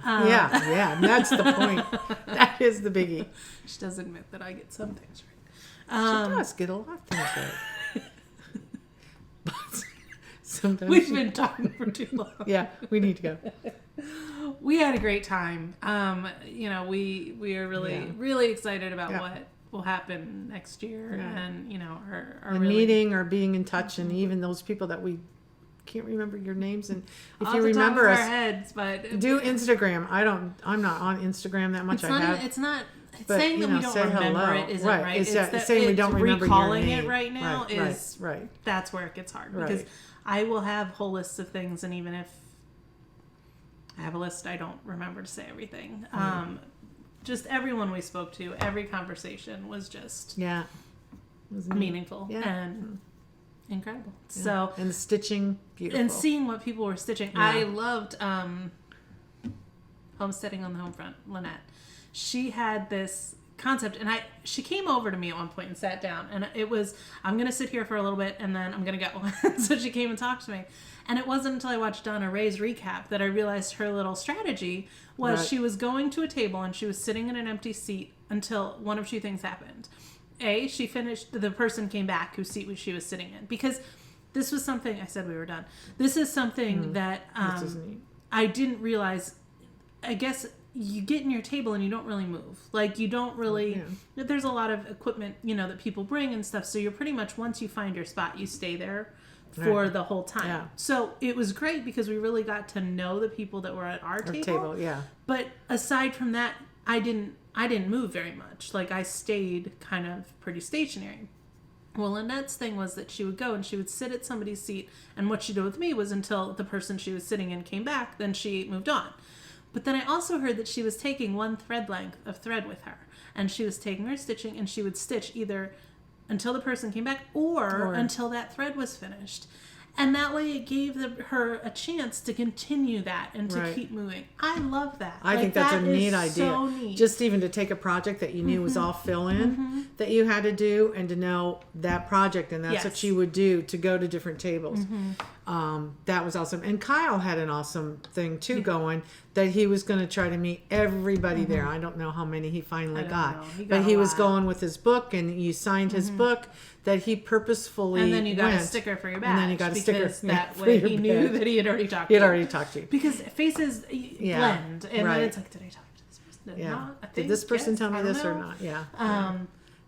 yeah. And that's the point. That is the biggie. She does admit that I get some things She right. does get a lot of things right. But sometimes We've she- been talking for too long. Yeah, we need to go. We had a great time. You know, we are really, Yeah. really excited about Yeah. what will happen next year, Yeah. and you know, are And really meeting or being in touch, and even those people that we can't remember your names, and if off you the top remember of us, our heads, but do Instagram. I'm not on Instagram that much. It's I not. have. It's not. But, Saying you that we know, don't say remember hello. it isn't Right. right. It's It's that saying we it's don't remember your recalling name. it right now is right. that's where it gets hard, Right. because I will have whole lists of things, and even if I have a list, I don't remember to say everything. Just everyone we spoke to, every conversation was just Yeah. It was neat. meaningful Yeah. and incredible. Yeah. So, and the stitching, beautiful. and seeing what people were stitching, Yeah. I loved Homesteading on the Home Front. Lynette, she had this concept, and she came over to me at one point and sat down, and it was, I'm gonna sit here for a little bit and then I'm gonna go. So she came and talked to me, and it wasn't until I watched Donna Ray's recap that I realized her little strategy was Right. she was going to a table and she was sitting in an empty seat until one of two things happened. She finished, the person came back whose seat she was sitting in, because this was something, I said we were done, this is something that This is neat. I didn't realize. I guess you get in your table and you don't really move. Like, you don't really, there's a lot of equipment, you know, that people bring and stuff. So you're pretty much, once you find your spot, you stay there for the whole time. Yeah. So it was great because we really got to know the people that were at our table. Yeah. But aside from that, I didn't move very much. Like, I stayed kind of pretty stationary. Well, Lynette's thing was that she would go and she would sit at somebody's seat, and what she did with me was, until the person she was sitting in came back, then she moved on. But then I also heard that she was taking one thread length of thread with her, and she was taking her stitching, and she would stitch either until the person came back or until that thread was finished. And that way it gave her a chance to continue that and to keep moving. I love that. I think that's a neat idea. So neat. Just even to take a project that you knew was all fill in that you had to do, and to know that project, and that's what she would do, to go to different tables. That was awesome. And Kyle had an awesome thing too going, that he was going to try to meet everybody there. I don't know how many he finally got, But he was going with his book, and you signed his book that he purposefully and then you got went, a sticker for your badge. and then you got a sticker because that for way your he knew badge. that he had already talked He to had you. already talked to you. Because faces blend, and then it's like, did I talk to this person? Did I not? I Did think, this person yes, tell me I don't this or know. not? Yeah.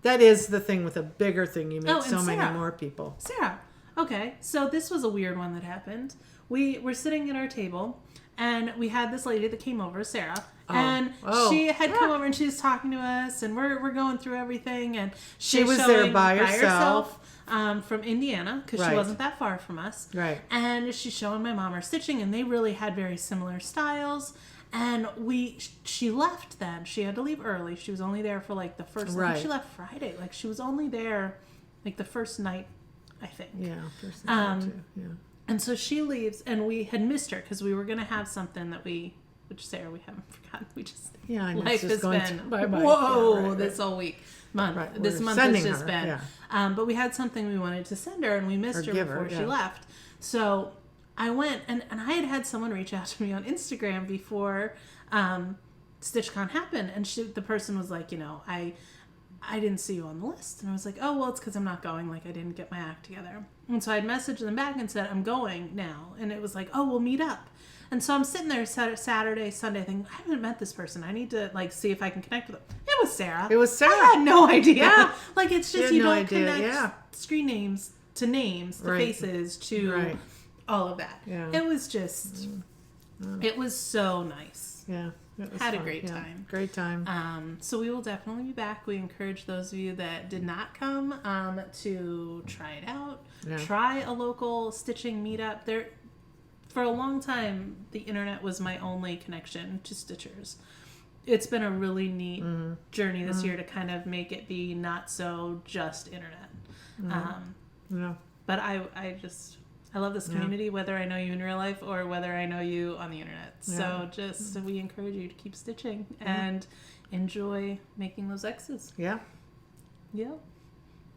That is the thing with a bigger thing. You meet Oh, and so many Sarah. more people. Sarah. Okay, so this was a weird one that happened. We were sitting at our table, and we had this lady that came over, Sarah, and she had come over and she was talking to us, and we're going through everything, and She was showing there by herself. From Indiana, because she wasn't that far from us. Right. And she's showing my mom her stitching, and they really had very similar styles. And she left then. She had to leave early. She was only there for like the first, I think she left Friday. Like, she was only there like the first night, I think. Yeah. Person too. Yeah. And so she leaves, and we had missed her because we were going to have something that which Sarah, we haven't forgotten. We just, Yeah, I know. life has been, bye-bye. whoa, Yeah, right, this whole month. Right, This we're month has sending just her, been. yeah. But we had something we wanted to send her, and we missed Or her give before her, she yeah. left. So I went, and I had someone reach out to me on Instagram before StitchCon happened, and the person was like, I didn't see you on the list. And I was like, oh, well, it's because I'm not going. Like, I didn't get my act together. And so I'd messaged them back and said, I'm going now. And it was like, oh, we'll meet up. And so I'm sitting there Saturday, Sunday thinking, I haven't met this person. I need to, see if I can connect with them. It was Sarah. I had no idea. Yeah. It's just You you had no don't idea, connect yeah. screen names to names, to Right. faces, to Right. all of that. Yeah. It was just, it was so nice. Yeah. It was Had a fun. great Yeah, time. Great time. So we will definitely be back. We encourage those of you that did not come to try it out. Yeah. Try a local stitching meetup. For a long time, the internet was my only connection to stitchers. It's been a really neat journey this year to kind of make it be not so just internet. Yeah. But I love this community, whether I know you in real life or whether I know you on the internet. Yeah. So we encourage you to keep stitching and enjoy making those X's. Yeah. Yeah.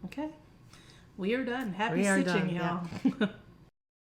Okay. We are done. Happy We are stitching, done, y'all.